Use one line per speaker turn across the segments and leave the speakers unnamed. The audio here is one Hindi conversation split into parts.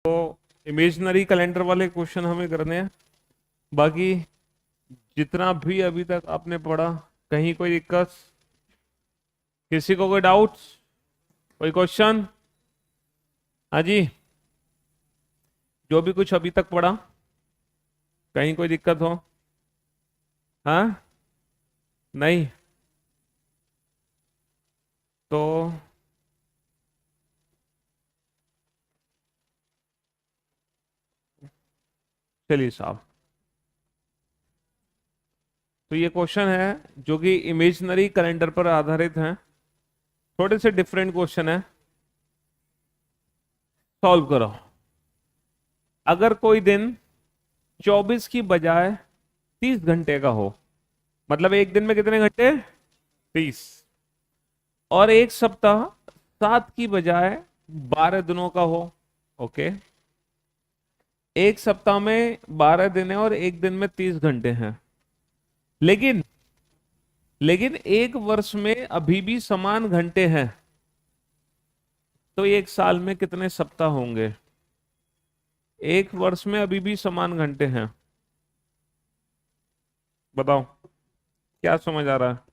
तो इमेजिनरी कैलेंडर वाले क्वेश्चन हमें करने हैं। बाकी जितना भी अभी तक आपने पढ़ा, कहीं कोई दिक्कत, किसी को कोई डाउट, कोई क्वेश्चन? हाँ जी, जो भी कुछ अभी तक पढ़ा, कहीं कोई दिक्कत हो? हाँ, नहीं तो चलिए साहब। तो ये क्वेश्चन है जो कि इमेजिनरी कैलेंडर पर आधारित है। थोड़े से डिफरेंट क्वेश्चन है, सॉल्व करो। अगर कोई दिन 24 की बजाय 30 घंटे का हो, मतलब एक दिन में कितने घंटे? 30। और एक सप्ताह 7 की बजाय 12 दिनों का हो। ओके, एक सप्ताह में 12 दिन है और एक दिन में 30 घंटे हैं। लेकिन लेकिन एक वर्ष में अभी भी समान घंटे हैं, तो एक साल में कितने सप्ताह होंगे? एक वर्ष में अभी भी समान घंटे हैं, बताओ क्या समझ आ रहा है?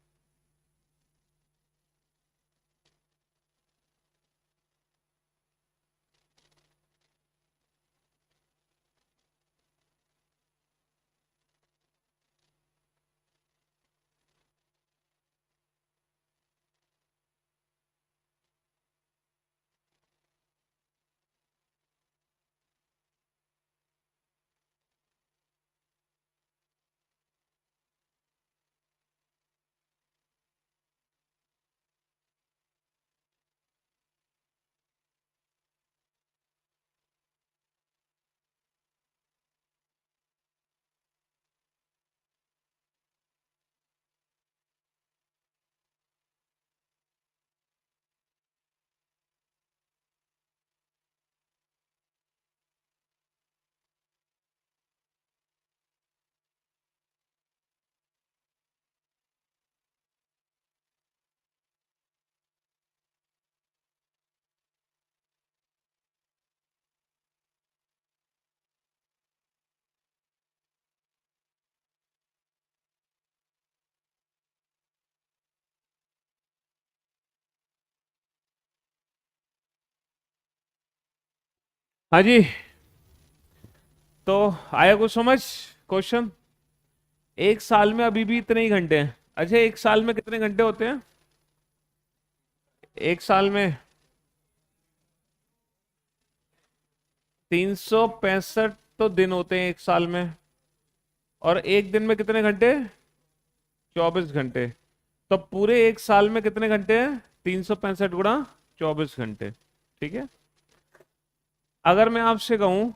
हाँ जी, तो आया कुछ समझ क्वेश्चन? एक साल में अभी भी इतने ही घंटे हैं। अच्छा, एक साल में कितने घंटे होते हैं? एक साल में 365 तो दिन होते हैं एक साल में। और एक दिन में कितने घंटे? 24 घंटे। तो पूरे एक साल में कितने घंटे हैं? 365 गुणा 24 घंटे। ठीक है। अगर मैं आपसे कहूं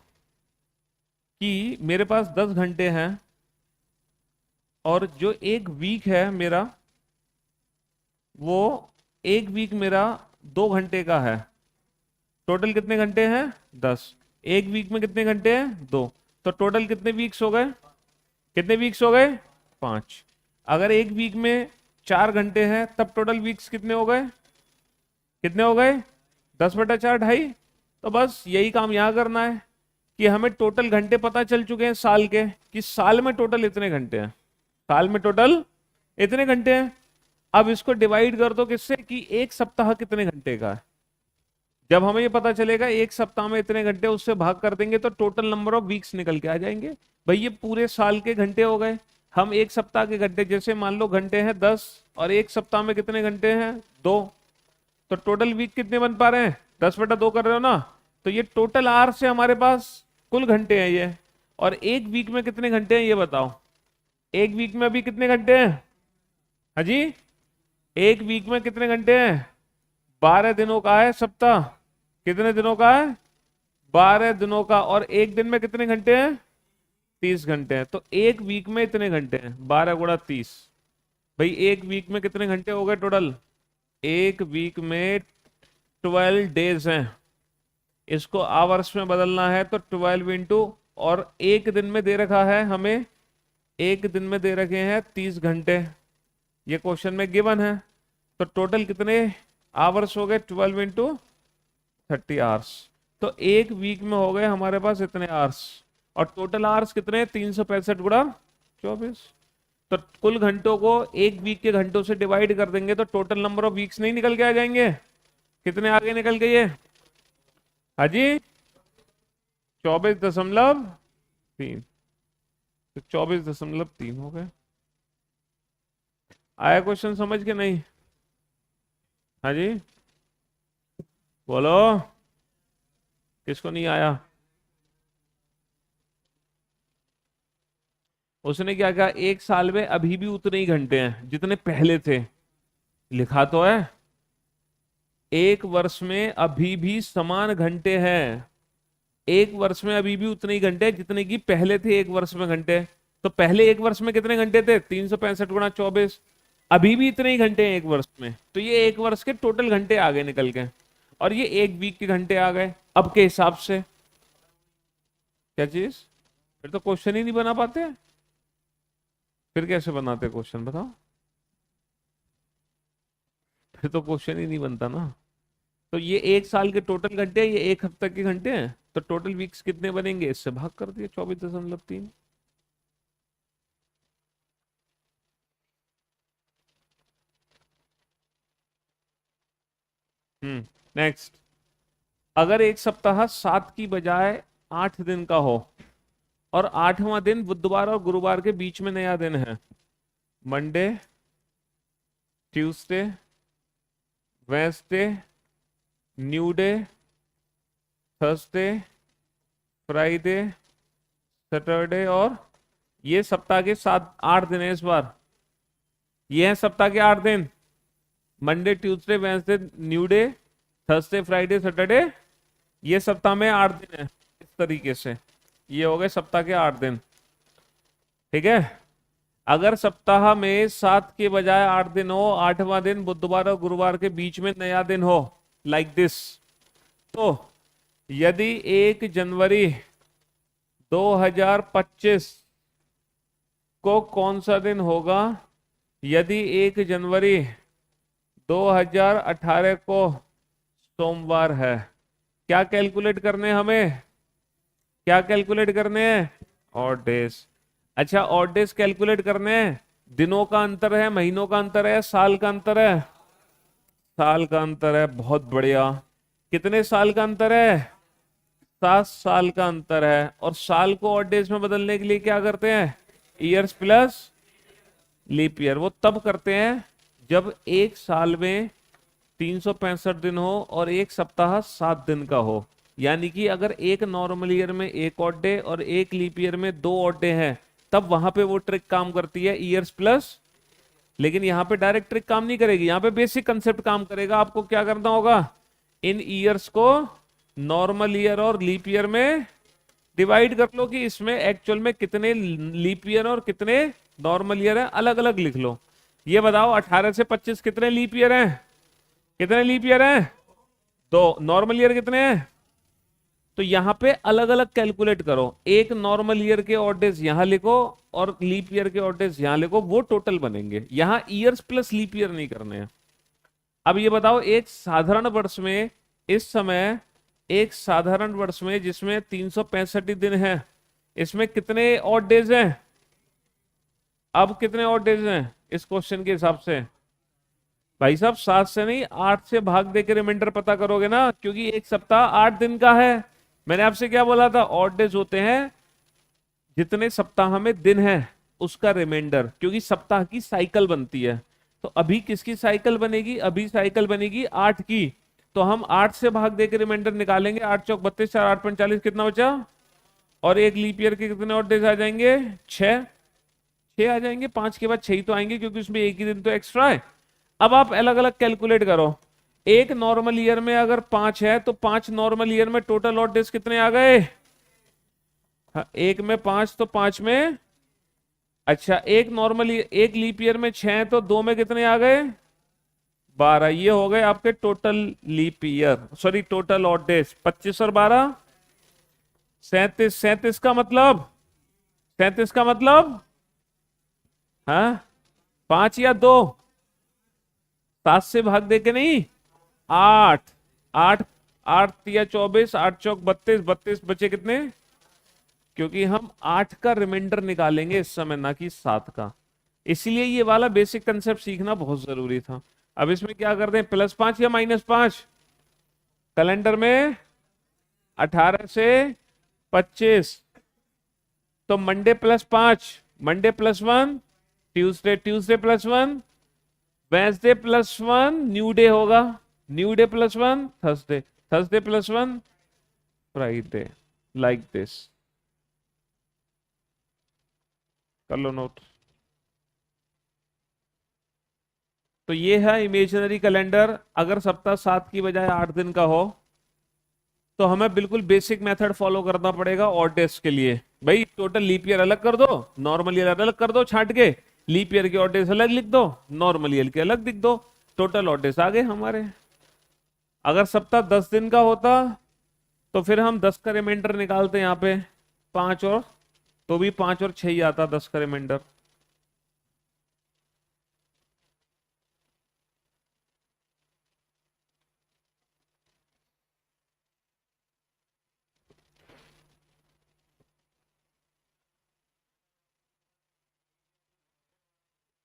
कि मेरे पास 10 घंटे हैं और जो एक वीक है मेरा, वो एक वीक मेरा 2 घंटे का है। टोटल कितने घंटे हैं? 10। एक वीक में कितने घंटे हैं? 2। तो टोटल कितने वीक्स हो गए? कितने वीक्स हो गए? 5। अगर एक वीक में 4 घंटे हैं, तब टोटल वीक्स कितने हो गए? कितने हो गए? 10/4, 2.5। तो बस यही काम यहां करना है कि हमें टोटल घंटे पता चल चुके हैं साल के, कि साल में टोटल इतने घंटे हैं। साल में टोटल इतने घंटे हैं। अब इसको डिवाइड कर दो किससे, कि एक सप्ताह कितने घंटे का है। जब हमें ये पता चलेगा एक सप्ताह में इतने घंटे, उससे भाग कर देंगे तो टोटल नंबर ऑफ वीक्स निकल के आ जाएंगे। भाई ये पूरे साल के घंटे हो गए। हम एक सप्ताह के घंटे, जैसे मान लो घंटे हैं 10 और एक सप्ताह में कितने घंटे हैं? 2। तो टोटल वीक कितने बन पा रहे हैं? 10/2 कर रहे हो ना। तो ये टोटल आर से हमारे पास कुल घंटे हैं ये। और एक वीक में कितने घंटे हैं ये बताओ? एक वीक में अभी कितने घंटे हैं? हाँ जी, एक वीक में कितने घंटे हैं? 12 दिनों का है सप्ताह। कितने दिनों का है? 12 दिनों का। और एक दिन में कितने घंटे हैं? 30 घंटे हैं। तो एक वीक में इतने घंटे हैं, 12 गुणा 30। भाई एक वीक में कितने घंटे हो गए टोटल? एक वीक में 12 डेज हैं। इसको आवर्स में बदलना है तो 12 इंटू, और एक दिन में दे रखा है हमें, एक दिन में दे रखे हैं 30 घंटे। ये क्वेश्चन में गिवन है। तो टोटल कितने आवर्स हो गए? 12 इंटू 30 आवर्स। तो एक वीक में हो गए हमारे पास इतने आवर्स, और टोटल आवर्स कितने, 365 गुणा 24। तो कुल घंटों को एक वीक के घंटों से डिवाइड कर देंगे तो टोटल नंबर ऑफ वीक्स नहीं निकल के आ जाएंगे? कितने आगे निकल के ये? हाँ जी, 24.3। तो 24.3 हो गए। आया क्वेश्चन समझ के नहीं? हाँ जी, बोलो, किसको नहीं आया? उसने क्या कहा, एक साल में अभी भी उतने ही घंटे हैं जितने पहले थे। लिखा तो है, एक वर्ष में अभी भी समान घंटे हैं। एक वर्ष में अभी भी उतने ही घंटे जितने की पहले थे एक वर्ष में घंटे। तो पहले एक वर्ष में कितने घंटे थे, 365 गुणा 24। अभी भी इतने ही घंटे हैं एक वर्ष में, तो ये एक वर्ष के टोटल घंटे आ गए निकल के, और ये एक वीक के घंटे आ गए अब के हिसाब से। क्या चीज? फिर तो क्वेश्चन ही नहीं बना पाते। फिर कैसे बनाते क्वेश्चन बताओ? फिर तो क्वेश्चन ही नहीं बनता ना। तो ये एक साल के टोटल घंटे हैं, ये एक हफ्ते के घंटे हैं, तो टोटल वीक्स कितने बनेंगे, इससे भाग कर दिए 24.3। नेक्स्ट, अगर एक सप्ताह 7 की बजाय 8 दिन का हो और 8वां दिन बुधवार और गुरुवार के बीच में नया दिन है, Monday, Tuesday, Wednesday, new day, Thursday, Friday, Saturday, और ये सप्ताह के 7 8 दिन है इस बार। ये है सप्ताह के 8 दिन, Monday, Tuesday, Wednesday, new day, Thursday, Friday, Saturday. ये सप्ताह में 8 दिन है इस तरीके से। ये हो गए सप्ताह के 8 दिन। ठीक है, अगर सप्ताह में 7 के बजाय 8 दिन हो, 8वां दिन बुधवार और गुरुवार के बीच में नया दिन हो, लाइक दिस, तो यदि 1 जनवरी 2025 को कौन सा दिन होगा? यदि 1 जनवरी 2018 को सोमवार है। क्या कैलकुलेट करने हैं हमें? क्या कैलकुलेट करने हैं? Odd days. अच्छा, ऑड डेज कैलकुलेट करने हैं, दिनों का अंतर है, महीनों का अंतर है, साल का अंतर है? साल का अंतर है, बहुत बढ़िया। कितने साल का अंतर है? 7 साल का अंतर है। और साल को ऑड डेज में बदलने के लिए क्या करते हैं? Years plus leap year. वो तब करते हैं जब एक साल में 365 दिन हो और एक सप्ताह 7 दिन का हो। यानी कि अगर एक नॉर्मल ईयर में एक ऑड डे और एक लीप ईयर में 2 ऑड डे हैं, तब वहां पे वो ट्रिक काम करती है, ईयर्स प्लस। लेकिन यहाँ पे डायरेक्ट ट्रिक काम नहीं करेगी, यहाँ पे बेसिक कंसेप्ट काम करेगा। आपको क्या करना होगा, इन ईयर्स को नॉर्मल ईयर और लीप ईयर में डिवाइड कर लो कि इसमें एक्चुअल में कितने लीप ईयर और कितने नॉर्मल ईयर है, अलग अलग लिख लो। ये बताओ 18 से 25 कितने लीप ईयर हैं? कितने लीप ईयर हैं? 2। नॉर्मल ईयर कितने हैं? तो यहां पे अलग अलग कैलकुलेट करो। एक नॉर्मल ईयर के ऑड डेज यहां लिखो और लीप ईयर के ऑड डेज यहां लिखो, वो टोटल बनेंगे। यहां ईयर्स प्लस लीप ईयर नहीं करने हैं। अब ये बताओ, एक साधारण वर्ष में इस समय, एक साधारण वर्ष में जिसमें 365 दिन है, इसमें कितने ऑड डेज हैं? अब कितने ऑड डेज हैं इस क्वेश्चन के हिसाब से? भाई साहब 7 से नहीं, 8 से भाग दे के रिमाइंडर पता करोगे ना, क्योंकि एक सप्ताह 8 दिन का है। मैंने आपसे क्या बोला था, ऑड डेज होते हैं जितने सप्ताह में दिन है उसका रिमाइंडर, क्योंकि सप्ताह की साइकिल बनती है। तो अभी किसकी साइकिल बनेगी? अभी साइकिल बनेगी 8 की। तो हम 8 से भाग दे के रिमाइंडर निकालेंगे। 8 चौक 32, 4 8 45, कितना बचा? और एक लीप ईयर के कितने ऑड डेज आ जाएंगे? 6। 6 आ जाएंगे, 5 के बाद 6 ही तो आएंगे, क्योंकि उसमें एक ही दिन तो एक्स्ट्रा है। अब आप अलग अलग कैलकुलेट करो। एक नॉर्मल ईयर में अगर 5 है तो 5 नॉर्मल ईयर में टोटल ऑड डेज कितने आ गए? हाँ, एक में 5 तो 5 में, अच्छा एक नॉर्मल एक लीप ईयर में 6 है तो 2 में कितने आ गए? 12। ये हो गए आपके total leap year, sorry total odd days. 25 और 12 37। 37 का मतलब, 37 का मतलब, हाँ 5 या 2? 7 से भाग दे के नहीं, 8। 8 8 तिया 24, 8 चौक 32, 32 बचे कितने? क्योंकि हम 8 का रिमाइंडर निकालेंगे इस समय, ना कि 7 का। इसलिए ये वाला बेसिक कंसेप्ट सीखना बहुत जरूरी था। अब इसमें क्या कर दें, +5 या -5? कैलेंडर में 18 से 25, तो Monday +5, Monday +1, Tuesday Tuesday +1, Wednesday +1, new day होगा, new day +1, Thursday Thursday +1, Friday, like this. कर लो नोट। तो ये है इमेजिनरी कैलेंडर। अगर सप्ताह 7 की बजाय 8 दिन का हो तो हमें बिल्कुल बेसिक मेथड फॉलो करना पड़ेगा ऑड डेज के लिए। भाई टोटल लीप ईयर अलग कर दो, नॉर्मल ईयर अलग कर दो, छांट के लीप ईयर के ऑड डेज अलग लिख दो, नॉर्मल ईयर के अलग लिख दो, टोटल ऑड डेज आ गए हमारे। अगर सप्ताह 10 दिन का होता तो फिर हम 10 का रिमाइंडर निकालते यहाँ पे, 5 और, तो भी 5 और 6 ही आता 10 का रिमाइंडर।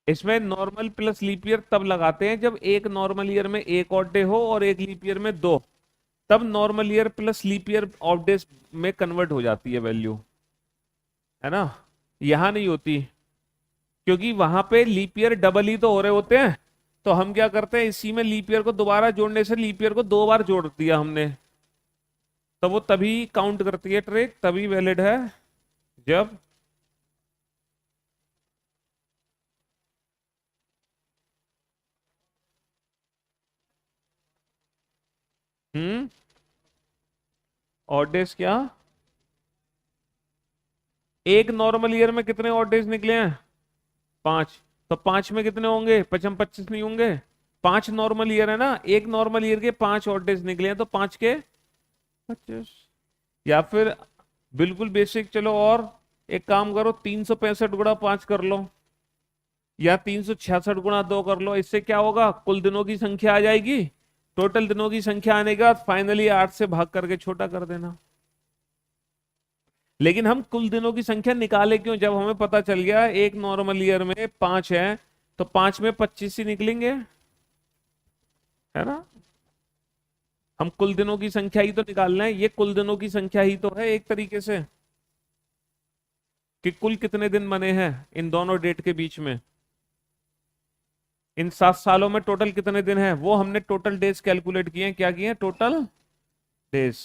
इसमें नॉर्मल प्लस लीप ईयर तब लगाते हैं जब एक नॉर्मल ईयर में एक ऑड डे हो और एक लीप ईयर में दो, तब normal year plus leap year of days में कन्वर्ट हो जाती है वैल्यू, है ना। यहां नहीं होती, क्योंकि वहां पे लीप ईयर डबल ही तो हो रहे होते हैं। तो हम क्या करते हैं, इसी में लीप ईयर को दोबारा जोड़ने से लीप ईयर को 2 बार जोड़ दिया हमने, तो वो तभी काउंट करती है ट्रिक, तभी वैलिड है जब हम्म ऑड डेज क्या, एक नॉर्मल ईयर में कितने ऑड डेज निकले हैं? 5। तो 5 में कितने होंगे, 25 25 नहीं होंगे? 5 नॉर्मल ईयर है ना, एक नॉर्मल ईयर के 5 ऑड डेज निकले हैं, तो 5 के 25। या फिर बिल्कुल बेसिक, चलो और एक काम करो, 365 × 5 कर लो, या 366 × 2 कर लो। इससे क्या होगा, कुल दिनों की संख्या आ जाएगी। टोटल दिनों की संख्या आने के बाद फाइनली 8 से भाग करके छोटा कर देना। लेकिन हम कुल दिनों की संख्या निकाले क्यों, जब हमें पता चल गया एक नॉर्मल ईयर में 5 है, तो 5 में 25 ही निकलेंगे, है ना। हम कुल दिनों की संख्या ही तो निकालना है, ये कुल दिनों की संख्या ही तो है एक तरीके से, कि कुल कितने दिन बने हैं इन दोनों डेट के बीच में। इन 7 सालों में टोटल कितने दिन हैं, वो हमने टोटल डेज कैलकुलेट किए हैं। क्या किए हैं, टोटल डेज।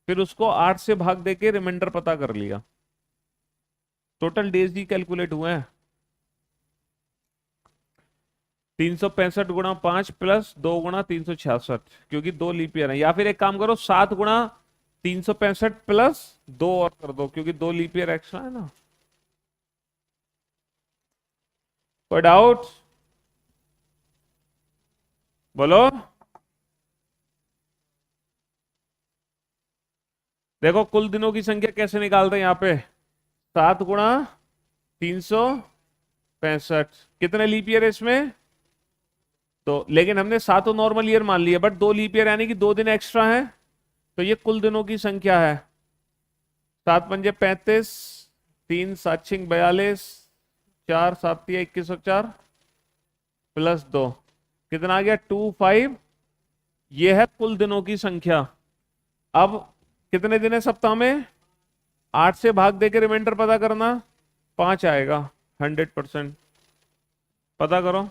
फिर उसको 8 से भाग देके रिमाइंडर पता कर लिया, टोटल डेज ही कैलकुलेट हुए हैं। 365 × 5 +2 × 366, क्योंकि 2 लीप ईयर है। या फिर एक काम करो, 7 × 365 +2 और कर दो, क्योंकि 2 लीप ईयर एक्स्ट्रा है ना। कोई डाउट बोलो। देखो कुल दिनों की संख्या कैसे निकालते हैं यहाँ पे, 7 × 365, कितने लीप ईयर है इसमें? तो लेकिन हमने 7 नॉर्मल ईयर मान लिया, बट 2 लीप ईयर यानी कि 2 दिन एक्स्ट्रा है, तो ये कुल दिनों की संख्या है। 7 पंजे 35, 3 7 6 42, 4 7 21 और 4 +2, कितना आ गया, 25। ये है कुल दिनों की संख्या। अब कितने दिन है सप्ताह में, 8 से भाग देके रिमाइंडर पता करना, 5 आएगा। 100% पता करो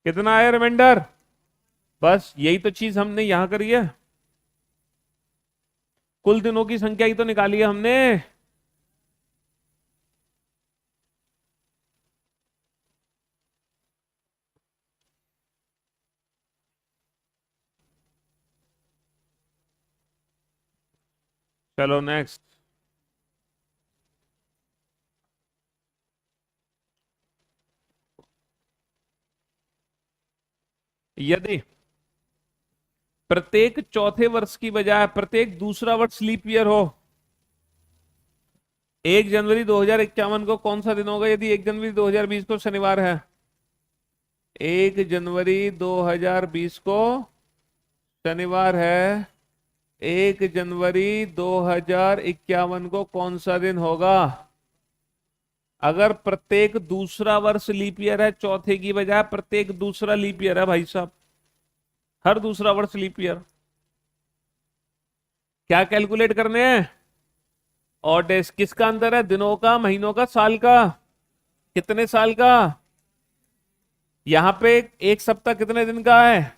कितना आया रिमाइंडर। बस यही तो चीज हमने यहां करी है, कुल दिनों की संख्या ही तो निकाली है हमने। चलो नेक्स्ट। यदि प्रत्येक चौथे वर्ष की बजाय प्रत्येक दूसरा वर्ष लीप ईयर हो, 1 जनवरी 2051 को कौन सा दिन होगा यदि 1 जनवरी 2020 को शनिवार है? 1 जनवरी 2020 को शनिवार है। 1 जनवरी 2051 को कौन सा दिन होगा? अगर प्रत्येक दूसरा वर्ष लीप ईयर है, चौथे की बजाय प्रत्येक दूसरा लीप ईयर है भाई साहब, हर दूसरा वर्ष लीप ईयर। क्या कैलकुलेट करने हैं? और डेज किसका अंतर है? दिनों का, महीनों का, साल का? कितने साल का? यहां पे एक सप्ताह कितने दिन का है?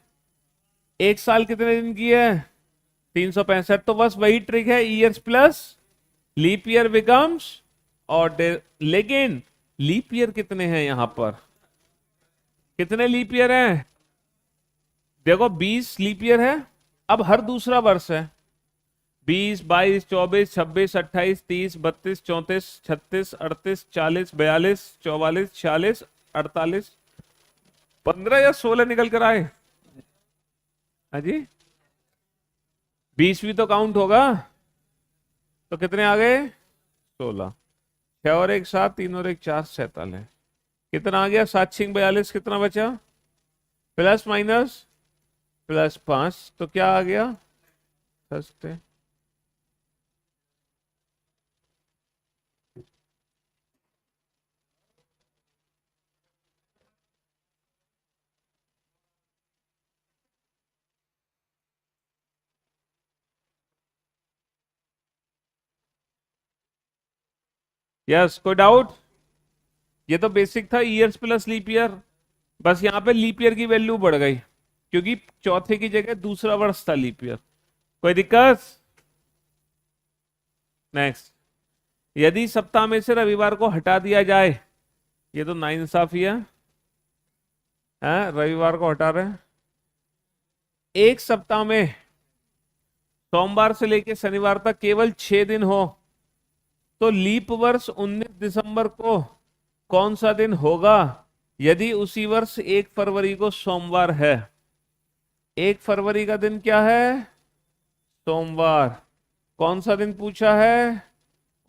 एक साल कितने दिन की है? 365। तो बस वही ट्रिक है, years plus leap year becomes और लेकिन लीप ईयर कितने हैं यहां पर? कितने लीप ईयर हैं? देखो 20 लीप ईयर है। अब हर दूसरा वर्ष है। 20, 22, 24, 26, 28, 30, 32, 34, 36, 38, 40, 42, 44, 46, 48, 15 या 16 निकल कर आए। हाँ जी, 20 भी तो काउंट होगा। तो कितने आ गए? 16। 6 और 1 7, 3 और 1 4, 47। कितना आ गया? 7 6 42। कितना बचा? Plus minus +5। तो क्या आ गया? सस्ते। यस, कोई डाउट? ये तो बेसिक था, ईयर्स प्लस लीप ईयर। बस यहां पे लीप ईयर की वैल्यू बढ़ गई क्योंकि चौथे की जगह दूसरा वर्ष था लीप ईयर। कोई दिक्कत? नेक्स्ट, यदि सप्ताह में से रविवार को हटा दिया जाए, ये तो नाइंसाफी है। रविवार को हटा रहे हैं। एक सप्ताह में सोमवार से लेकर शनिवार तक केवल 6 दिन हो तो लीप वर्ष 19 दिसंबर को कौन सा दिन होगा यदि उसी वर्ष 1 फरवरी को सोमवार है? 1 फरवरी का दिन क्या है? सोमवार। कौन सा दिन पूछा है?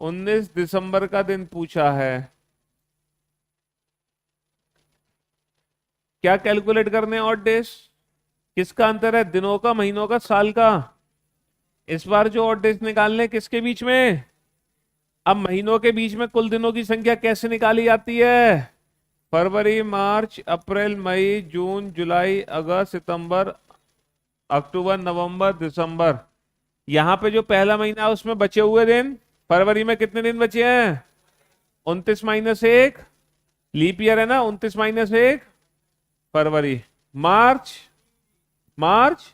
19 दिसंबर का दिन पूछा है। क्या कैलकुलेट करने? और डेज किसका अंतर है? दिनों का, महीनों का, साल का? इस बार जो और डेज निकालने किसके बीच में? अब महीनों के बीच में कुल दिनों की संख्या कैसे निकाली जाती है? फरवरी, मार्च, अप्रैल, मई, जून, जुलाई, अगस्त, सितंबर, अक्टूबर, नवंबर, दिसंबर। यहां पे जो पहला महीना है उसमें बचे हुए दिन, फरवरी में कितने दिन बचे हैं? 29 - 1। लीप ईयर है ना, 29 - 1 फरवरी। मार्च, मार्च,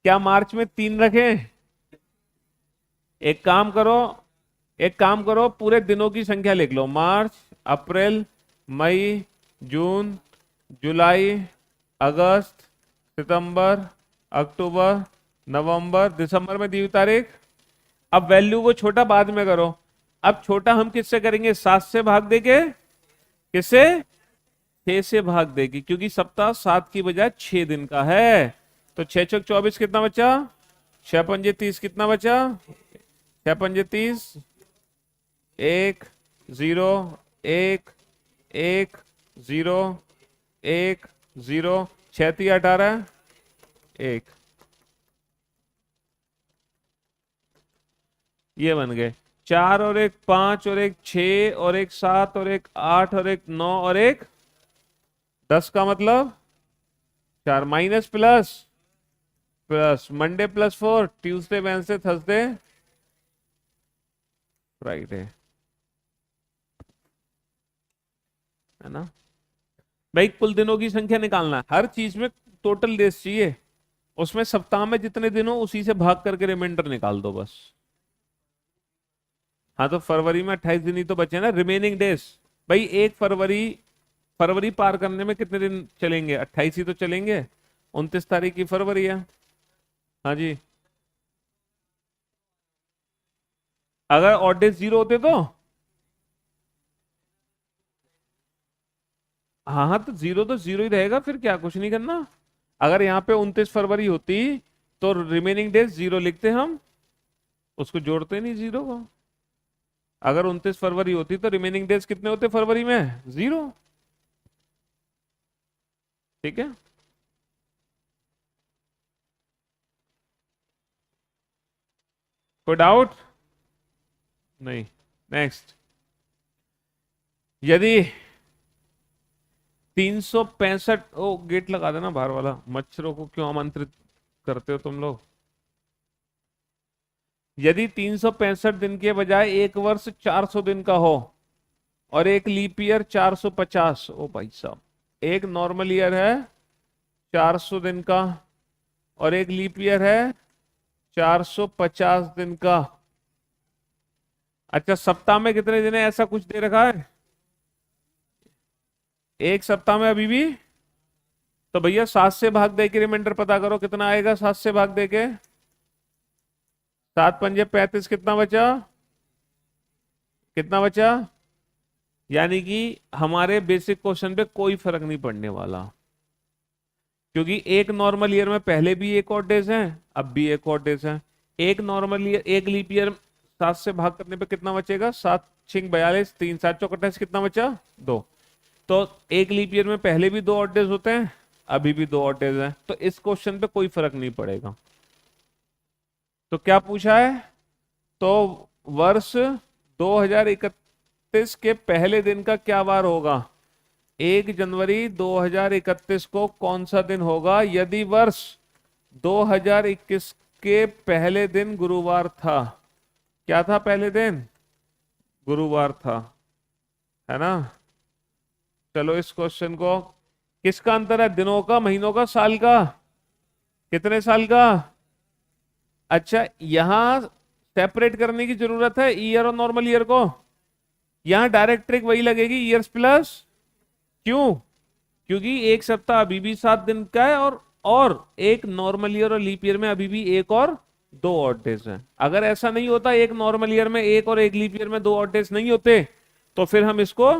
क्या मार्च में 3 रखें? एक काम करो, एक काम करो, पूरे दिनों की संख्या लिख लो। मार्च, अप्रैल, मई, जून, जुलाई, अगस्त, सितंबर, अक्टूबर, नवंबर, दिसंबर में दी हुई तारीख। अब वैल्यू को छोटा बाद में करो। अब छोटा हम किससे करेंगे? 7 से भाग देके। किससे? 6 से भाग देगी क्योंकि सप्ताह 7 की बजाय 6 दिन का है। तो 6 चौक 24 कितना बचा? 6 पंजे 30 कितना बचा? 6 पंजे 30। 1 0 1 1 0 1 0। 6 3 18 1। ये बन गए 4 और 1 5 और 1 6 और 1 7 और 1 8 और 1 9 और 1 10 का मतलब 4। Minus plus plus, Monday +4, Tuesday, Wednesday, Thursday, Friday, है ना भाई? कुल दिनों की संख्या निकालना है। हर चीज में टोटल डेज चाहिए, उसमें सप्ताह में जितने दिन हो उसी से भाग करके रिमाइंडर निकाल दो बस। हाँ, तो फरवरी में 28 दिन ही तो बचे ना रिमेनिंग डेज। भाई 1 फरवरी, फरवरी पार करने में कितने दिन चलेंगे? 28 ही तो चलेंगे। 29 तारीख की फरवरी है। हाँ जी, अगर ऑड डेज 0 होते तो हाँ हाँ, तो जीरो ही रहेगा, फिर क्या, कुछ नहीं करना। अगर यहाँ पे 29 फरवरी होती तो रिमेनिंग डेज 0 लिखते हम, उसको जोड़ते नहीं 0 को। अगर 29 फरवरी होती तो रिमेनिंग डेज कितने होते फरवरी में? 0। ठीक है। कोई डाउट? नहीं। नेक्स्ट। यदि 365, ओ गेट लगा देना बाहर वाला, मच्छरों को क्यों आमंत्रित करते हो तुम लोग। यदि 365 दिन के बजाय एक वर्ष 400 दिन का हो और एक लीप ईयर 450, ओ भाई साहब, एक नॉर्मल ईयर है 400 दिन का और एक लीप ईयर है 450 दिन का। अच्छा, सप्ताह में कितने दिन है ऐसा कुछ दे रखा है? एक सप्ताह में अभी भी। तो भैया 7 से भाग दे के रिमाइंडर पता करो कितना आएगा। 7 से भाग दे के 7 पंजे 35, कितना बचा? कितना बचा? यानी कि हमारे बेसिक क्वेश्चन पे कोई फर्क नहीं पड़ने वाला, क्योंकि एक नॉर्मल ईयर में पहले भी एक और डेज है, अब भी एक और डेज है। एक नॉर्मल ईयर, एक लीप ईयर 7 से भाग करने पे कितना बचेगा? 7 छिंग 42, 3 7 चौक 28, कितना बचा? 2। तो एक लीप ईयर में पहले भी 2 और डेज होते हैं, अभी भी 2 और डेज हैं, तो इस क्वेश्चन पे कोई फर्क नहीं पड़ेगा। तो क्या पूछा है? तो वर्ष 2031 के पहले दिन का क्या वार होगा? 1 जनवरी 2031 को कौन सा दिन होगा यदि वर्ष 2021 के पहले दिन गुरुवार था? क्या था पहले दिन? गुरुवार था, है ना। चलो इस क्वेश्चन को, किसका अंतर है? दिनों का, महीनों का, साल का? कितने साल का? अच्छा, यहां सेपरेट करने की जरूरत है ईयर और नॉर्मल ईयर को। यहां डायरेक्ट ट्रिक वही लगेगी, ईयर्स प्लस। क्यों? क्योंकि एक सप्ताह अभी भी 7 दिन का है और एक नॉर्मल ईयर और लीप ईयर में अभी भी एक और 2 ऑड डेज हैं। अगर ऐसा नहीं होता, एक नॉर्मल ईयर में एक और एक लीप ईयर में 2 ऑड डेज नहीं होते, तो फिर हम इसको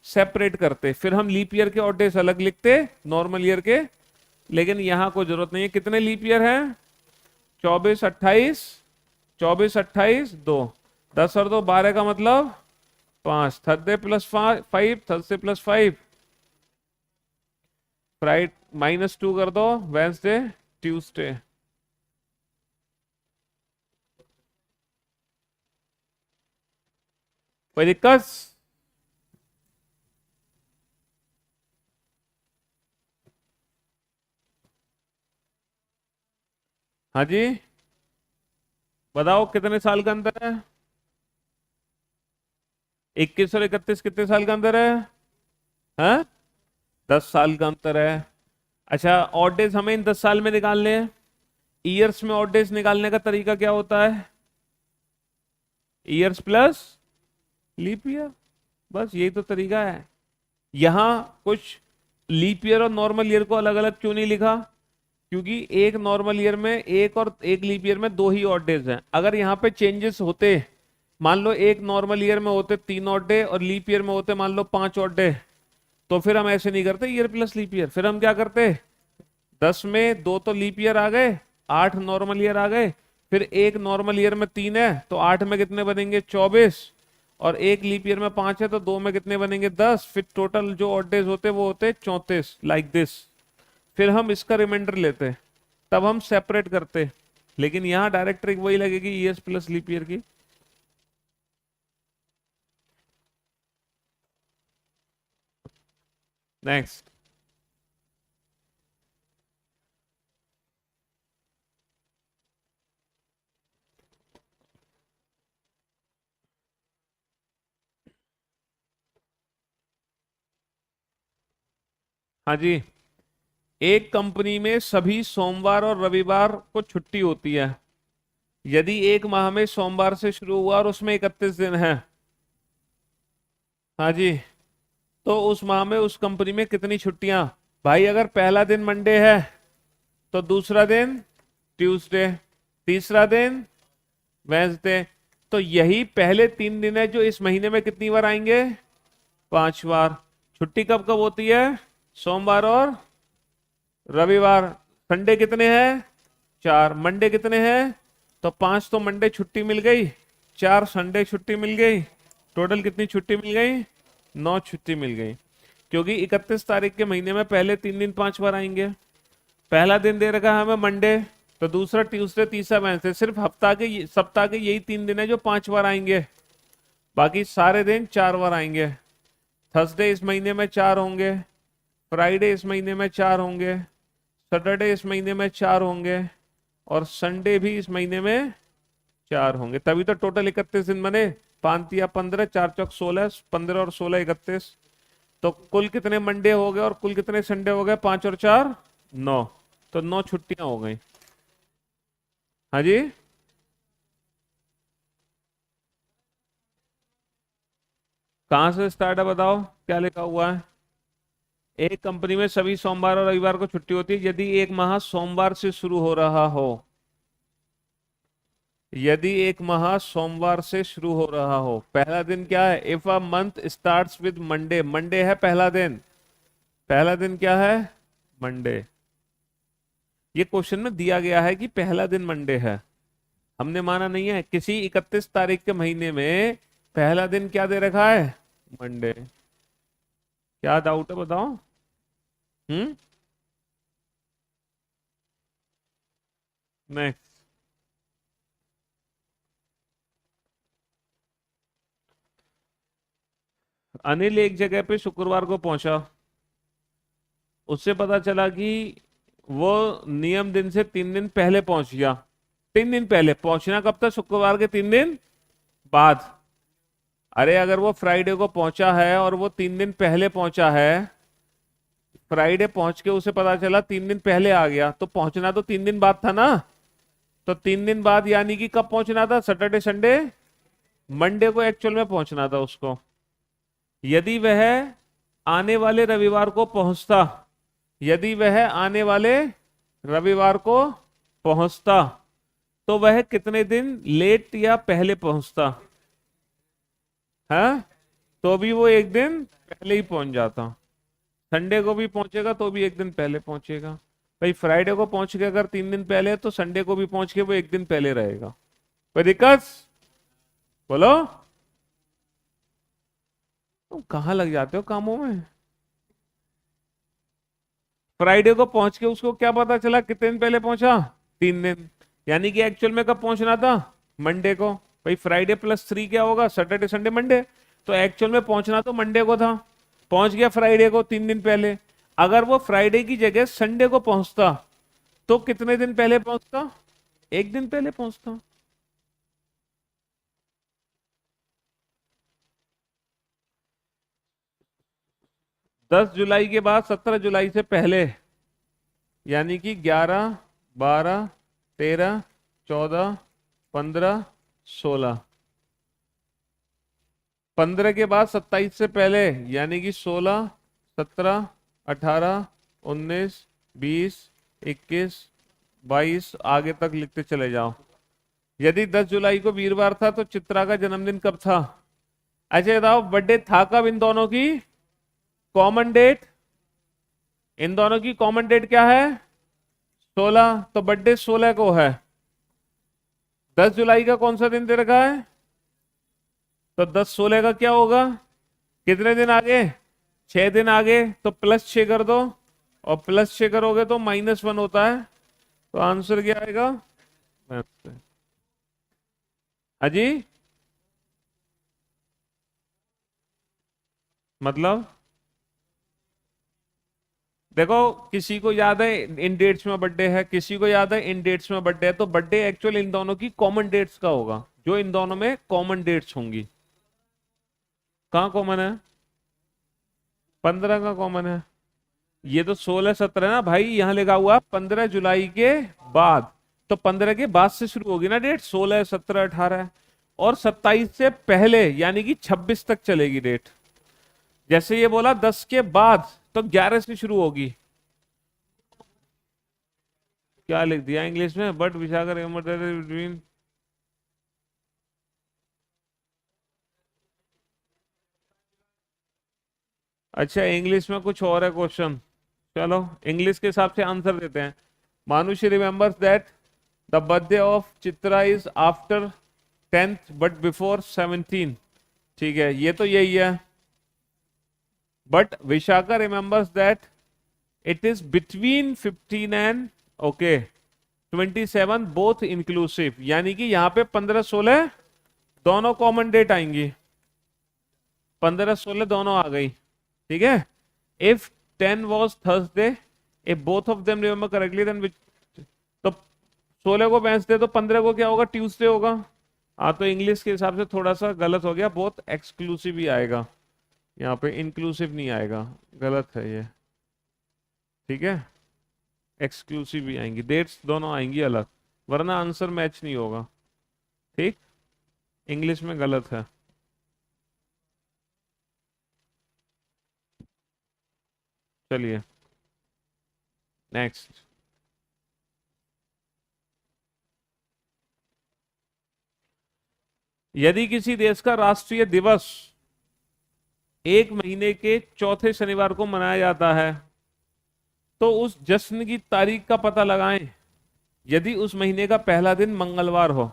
सेपरेट करते, फिर हम लीप ईयर के ऑड डेज अलग लिखते नॉर्मल ईयर के। लेकिन यहां कोई जरूरत नहीं है। कितने लीप ईयर हैं? 24 28, 24 28 2, 10 और 2 12 का मतलब 5, Thursday plus 5, Thursday plus 5, fried -2 कर दो, वेंसडे ट्यूसडे। कोई दिक्कत? हाँ जी, बताओ कितने साल का अंदर है? 21 और 31 कितने साल का अंदर है? हाँ, 10 साल का अंतर है। अच्छा, ऑड डेज हमें इन 10 साल में निकालने हैं। ईयर्स में ऑड डेज निकालने का तरीका क्या होता है? ईयर्स प्लस लीप ईयर, बस यही तो तरीका है। यहां कुछ लीप ईयर और नॉर्मल ईयर को अलग अलग क्यों नहीं लिखा? क्योंकि एक नॉर्मल ईयर में एक और एक लीप ईयर में 2 ही ऑड डेज हैं। अगर यहाँ पे चेंजेस होते, मान लो एक नॉर्मल ईयर में होते 3 ऑड डे और लीप ईयर में होते मान लो 5 ऑड डे, तो फिर हम ऐसे नहीं करते ईयर प्लस लीप ईयर। फिर हम क्या करते? 10 में 2 तो लीप ईयर आ गए, 8 नॉर्मल ईयर आ गए, फिर एक नॉर्मल ईयर में 3 है तो 8 में कितने बनेंगे? 24, और एक लीप ईयर में 5 है तो 2 में कितने बनेंगे? 10। फिर टोटल जो ऑड डेज होते वो होते 34, लाइक दिस। फिर हम इसका रिमाइंडर लेते, तब हम सेपरेट करते। लेकिन यहां डायरेक्ट ट्रिक वही लगेगी, ईयर्स प्लस लीप ईयर की। नेक्स्ट। हाँ जी, एक कंपनी में सभी सोमवार और रविवार को छुट्टी होती है। यदि एक माह में सोमवार से शुरू हुआ और उसमें 31 दिन है, हाँ जी, तो उस माह में उस कंपनी में कितनी छुट्टियां? भाई अगर पहला दिन मंडे है तो दूसरा दिन ट्यूसडे, तीसरा दिन वेंसडे। तो यही पहले 3 दिन है जो इस महीने में कितनी बार आएंगे? 5 बार। छुट्टी कब कब होती है? सोमवार और रविवार। संडे कितने हैं? 4। मंडे कितने हैं? तो 5 तो मंडे छुट्टी मिल गई, 4 संडे छुट्टी मिल गई, टोटल कितनी छुट्टी मिल गई? 9 छुट्टी मिल गई, क्योंकि 31 तारीख के महीने में पहले 3 दिन 5 बार आएंगे। पहला दिन दे रखा है हमें मंडे, तो दूसरा ट्यूसडे, तीसरा वेडनेसडे, सिर्फ हफ्ता के सप्ताह के यही 3 दिन है जो 5 बार आएंगे, बाकी सारे दिन 4 बार आएंगे। थर्सडे इस महीने में 4 होंगे, फ्राइडे इस महीने में 4 होंगे, सैटरडे इस महीने में 4 होंगे, और संडे भी इस महीने में 4 होंगे। तभी तो टोटल 31 दिन बने। 5 या 15, 4 चौक 16, 15 और 16 31। तो कुल कितने मंडे हो गए और कुल कितने संडे हो गए? 5 और 4 9। तो 9 छुट्टियां हो गई। हाँ जी, कहां से स्टार्ट है बताओ, क्या लिखा हुआ है? एक कंपनी में सभी सोमवार और रविवार को छुट्टी होती है यदि एक माह सोमवार से शुरू हो रहा हो। यदि एक माह सोमवार से शुरू हो रहा हो। पहला दिन क्या है? If a month starts with Monday, Monday है पहला दिन। पहला दिन क्या है? मंडे। ये क्वेश्चन में दिया गया है कि पहला दिन मंडे है, हमने माना नहीं है। किसी 31 तारीख के महीने में पहला दिन क्या दे रखा है? मंडे। क्या डाउट है बताओ? हम्म। नेक्स्ट। अनिल एक जगह पे शुक्रवार को पहुंचा, उससे पता चला कि वो नियम दिन से 3 दिन पहले पहुंच गया। 3 दिन पहले पहुंचना कब तक? शुक्रवार के 3 दिन बाद। अरे अगर वो फ्राइडे को पहुंचा है और वो 3 दिन पहले पहुंचा है, फ्राइडे पहुंच के उसे पता चला 3 दिन पहले आ गया, तो पहुंचना तो 3 दिन बाद था ना। तो 3 दिन बाद यानी कि कब पहुंचना था? सैटरडे संडे मंडे को एक्चुअल में पहुंचना था उसको। यदि वह आने वाले रविवार को पहुंचता, यदि वह आने वाले रविवार को पहुंचता, तो वह कितने दिन लेट या पहले पहुंचता? है, तो भी वो एक दिन पहले ही पहुंच जाता। संडे को भी पहुंचेगा तो भी एक दिन पहले पहुंचेगा। भाई फ्राइडे को पहुंच के अगर 3 दिन पहले है, तो संडे को भी पहुंच के वो एक दिन पहले रहेगा। कोई दिक्कत? बोलो। तुम कहाँ लग जाते हो कामों में? फ्राइडे को पहुंच के उसको क्या पता चला कितने दिन पहले पहुंचा? 3 दिन। यानी कि एक्चुअल में कब पहुंचना था? मंडे को। भाई फ्राइडे प्लस 3 क्या होगा? Saturday Sunday Monday. तो एक्चुअल में पहुंचना तो मंडे को था, पहुंच गया फ्राइडे को 3 दिन पहले। अगर वो फ्राइडे की जगह संडे को पहुंचता, तो कितने दिन पहले पहुंचता? एक दिन पहले पहुंचता। 10 जुलाई के बाद 17 जुलाई से पहले, यानी कि 11, 12, 13, 14, 15, 16। 15 के बाद 27 से पहले, यानी कि 16, 17, 18, 19, 20, 21, 22, आगे तक लिखते चले जाओ। यदि 10 जुलाई को वीरवार था तो चित्रा का जन्मदिन कब था? अच्छा बताओ, बर्थडे था कब इन दोनों की? कॉमन डेट, इन दोनों की कॉमन डेट क्या है? 16। तो बर्थडे 16 को है। 10 जुलाई का कौन सा दिन दे रखा है? तो 10 16 का क्या होगा? कितने दिन आगे? 6 दिन आगे। तो +6 कर दो, और +6 करोगे तो -1 होता है। तो आंसर क्या आएगा? अजी मतलब देखो, किसी को याद है इन डेट्स में बर्थडे है, किसी को याद है इन डेट्स में बर्थडे है, तो बर्थडे एक्चुअल इन दोनों की कॉमन डेट्स का होगा, जो इन दोनों में कॉमन डेट्स होंगी। कहाँ कॉमन है? 15 का कॉमन है। ये तो 16 17 है ना भाई, यहाँ लिखा हुआ 15 जुलाई के बाद। तो 15 के बाद से शुरू होगी ना डेट, 16 17 18। और 27 से पहले यानी कि 26 तक चलेगी डेट। जैसे ये बोला 10 के बाद, तो 11 से शुरू होगी। क्या लिख दिया इंग्लिश में? But Vishakha between. अच्छा इंग्लिश में कुछ और है क्वेश्चन। चलो इंग्लिश के हिसाब से आंसर देते हैं। Manushi remembers that the birthday of Chitra is after 10th but before 17। ठीक है, ये तो यही है, but Vishakha remembers that it is between 15 and okay 27 both inclusive, यानी कि यहाँ पे 15-16 दोनों कॉमन डेट आएंगी, 15-16 दोनों आ गई, ठीक है। If 10 was Thursday, if both of them remember correctly then which, तो 16 को वेंसडे तो 15 को क्या होगा, ट्यूसडे होगा। हाँ, तो इंग्लिश के हिसाब से थोड़ा सा गलत हो गया, बहुत एक्सक्लूसिव ही आएगा, यहाँ पे इंक्लूसिव नहीं आएगा, गलत है ये, ठीक है। एक्सक्लूसिव भी आएंगी, डेट्स दोनों आएंगी अलग, वरना आंसर मैच नहीं होगा, ठीक। इंग्लिश में गलत है। चलिए नेक्स्ट। यदि किसी देश का राष्ट्रीय दिवस एक महीने के चौथे शनिवार को मनाया जाता है, तो उस जश्न की तारीख का पता लगाएं यदि उस महीने का पहला दिन मंगलवार हो।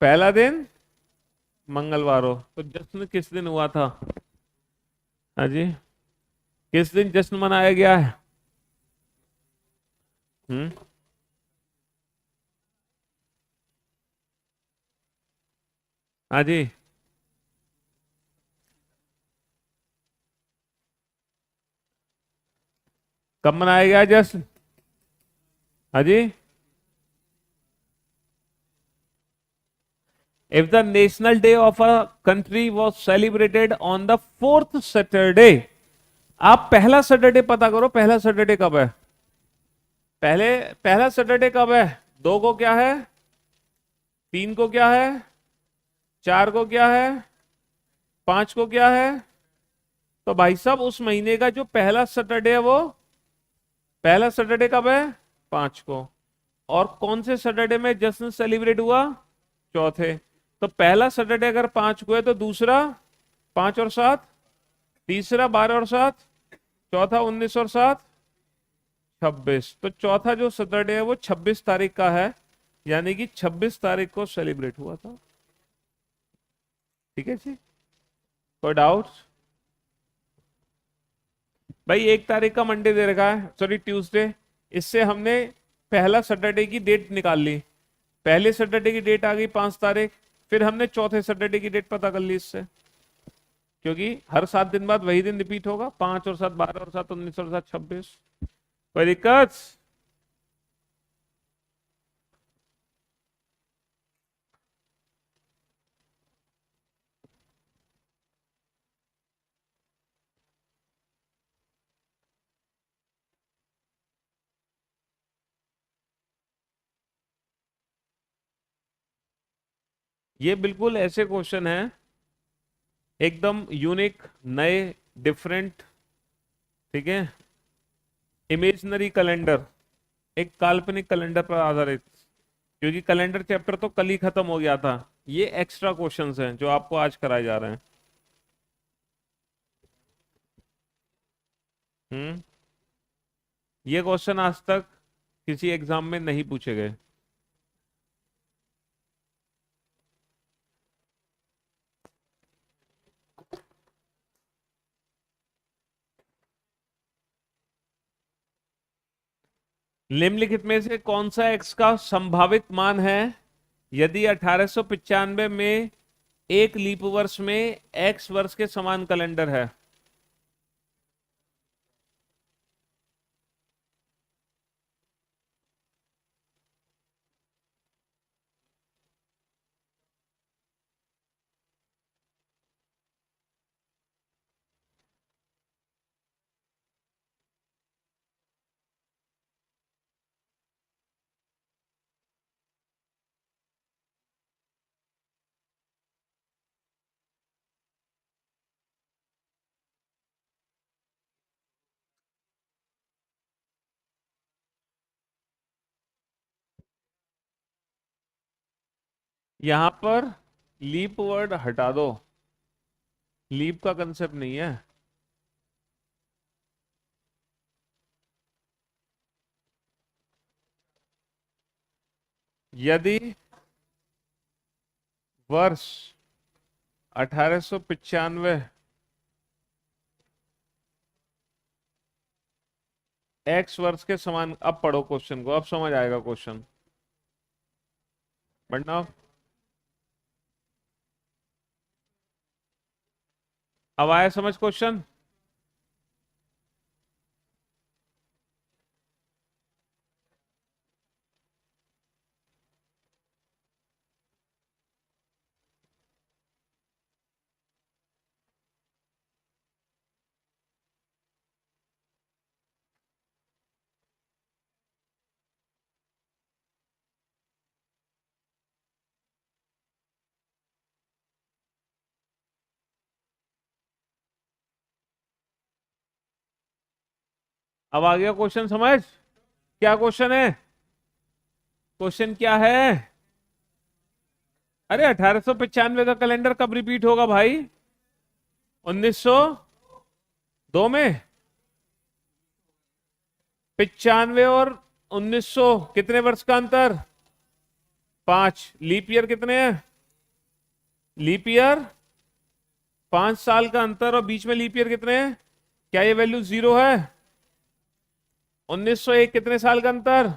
पहला दिन मंगलवार हो तो जश्न किस दिन हुआ था? हाँ जी, किस दिन जश्न मनाया गया है? हम्म, हाँ जी, कब मनाया गया है जश्न? हाँ जी, if the national day of a country was celebrated on the fourth Saturday, आप पहला सैटरडे पता करो, पहला सैटरडे कब है? पहले पहला सैटरडे कब है? 2 को क्या है, 3 को क्या है, 4 को क्या है, 5 को क्या है? तो भाई साहब उस महीने का जो पहला सैटरडे है वो पहला सैटरडे कब है? 5 को। और कौन से सैटरडे में जश्न सेलिब्रेट हुआ? चौथे। तो पहला सैटरडे अगर 5 को है तो दूसरा 5 और 7, तीसरा 12 और 7, चौथा 19 और 7 26। तो चौथा जो सैटरडे है वो 26 तारीख का है, यानी कि 26 तारीख को सेलिब्रेट हुआ था, ठीक है जी। कोई डाउट? भाई 1 तारीख का मंडे दे रखा है, सॉरी ट्यूसडे, इससे हमने पहला सैटरडे की डेट निकाल ली, पहले सैटरडे की डेट आ गई 5 तारीख, फिर हमने चौथे सैटरडे की डेट पता कर ली इससे, क्योंकि हर 7 दिन बाद वही दिन रिपीट होगा, 5 और 7 12 और 7 19 और 7 26। कोई दिक्कत? ये बिल्कुल ऐसे क्वेश्चन है, एकदम यूनिक, नए, डिफरेंट, ठीक है। इमेजिनरी कैलेंडर, एक काल्पनिक कैलेंडर पर आधारित, क्योंकि कैलेंडर चैप्टर तो कल ही खत्म हो गया था, ये एक्स्ट्रा क्वेश्चंस हैं जो आपको आज कराए जा रहे हैं। हम्म, ये क्वेश्चन आज तक किसी एग्जाम में नहीं पूछे गए। निम्नलिखित में से कौन सा एक्स का संभावित मान है यदि 1895 में एक लीप वर्ष में एक्स वर्ष के समान कैलेंडर है? यहां पर लीप वर्ड हटा दो, लीप का कंसेप्ट नहीं है। यदि वर्ष 1895, एक्स वर्ष के समान। अब पढ़ो क्वेश्चन को, अब समझ आएगा क्वेश्चन। पढ़ना। अब आया समझ क्वेश्चन? अब आ गया क्वेश्चन समझ? क्या क्वेश्चन है? क्वेश्चन क्या है? अरे 1895 का कैलेंडर कब रिपीट होगा भाई? 1902 में। 95 और 1900 कितने वर्ष का अंतर? 5। लीप ईयर कितने हैं? लीप ईयर 5 साल का अंतर, और बीच में लीप ईयर कितने हैं? क्या ये वैल्यू 0 है? 1901 कितने साल का अंतर,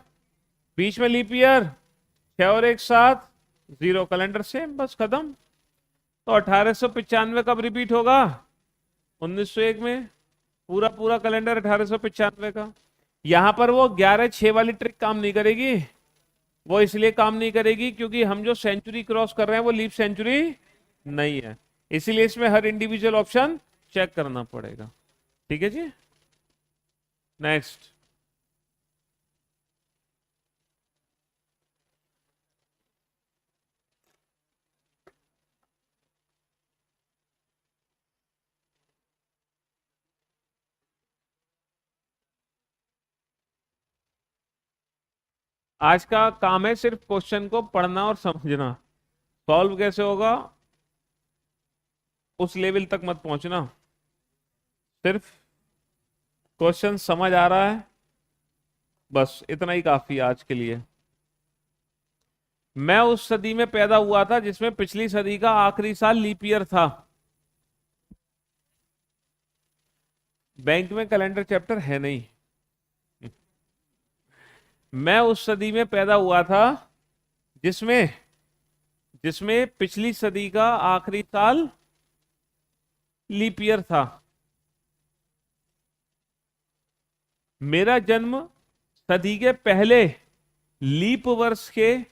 बीच में लीप ईयर 6 और 1 7, 0। कैलेंडर सेम, बस खत्म। तो 1895 कब रिपीट होगा? 1901 में। पूरा पूरा कैलेंडर 1895 का। यहां पर वो 11-6 वाली ट्रिक काम नहीं करेगी। वो इसलिए काम नहीं करेगी क्योंकि हम जो सेंचुरी क्रॉस कर रहे हैं वो लीप सेंचुरी नहीं है, इसीलिए इसमें हर इंडिविजुअल ऑप्शन चेक करना पड़ेगा। ठीक है जी, नेक्स्ट। आज का काम है सिर्फ क्वेश्चन को पढ़ना और समझना। सॉल्व कैसे होगा उस लेवल तक मत पहुंचना, सिर्फ क्वेश्चन समझ आ रहा है, बस इतना ही काफी है आज के लिए। मैं उस सदी में पैदा हुआ था जिसमें पिछली सदी का आखिरी साल लीप ईयर था। बैंक में कैलेंडर चैप्टर है नहीं। मैं उस सदी में पैदा हुआ था जिसमें जिसमें पिछली सदी का आखिरी साल लीप ईयर था। मेरा जन्म सदी के पहले लीप वर्ष के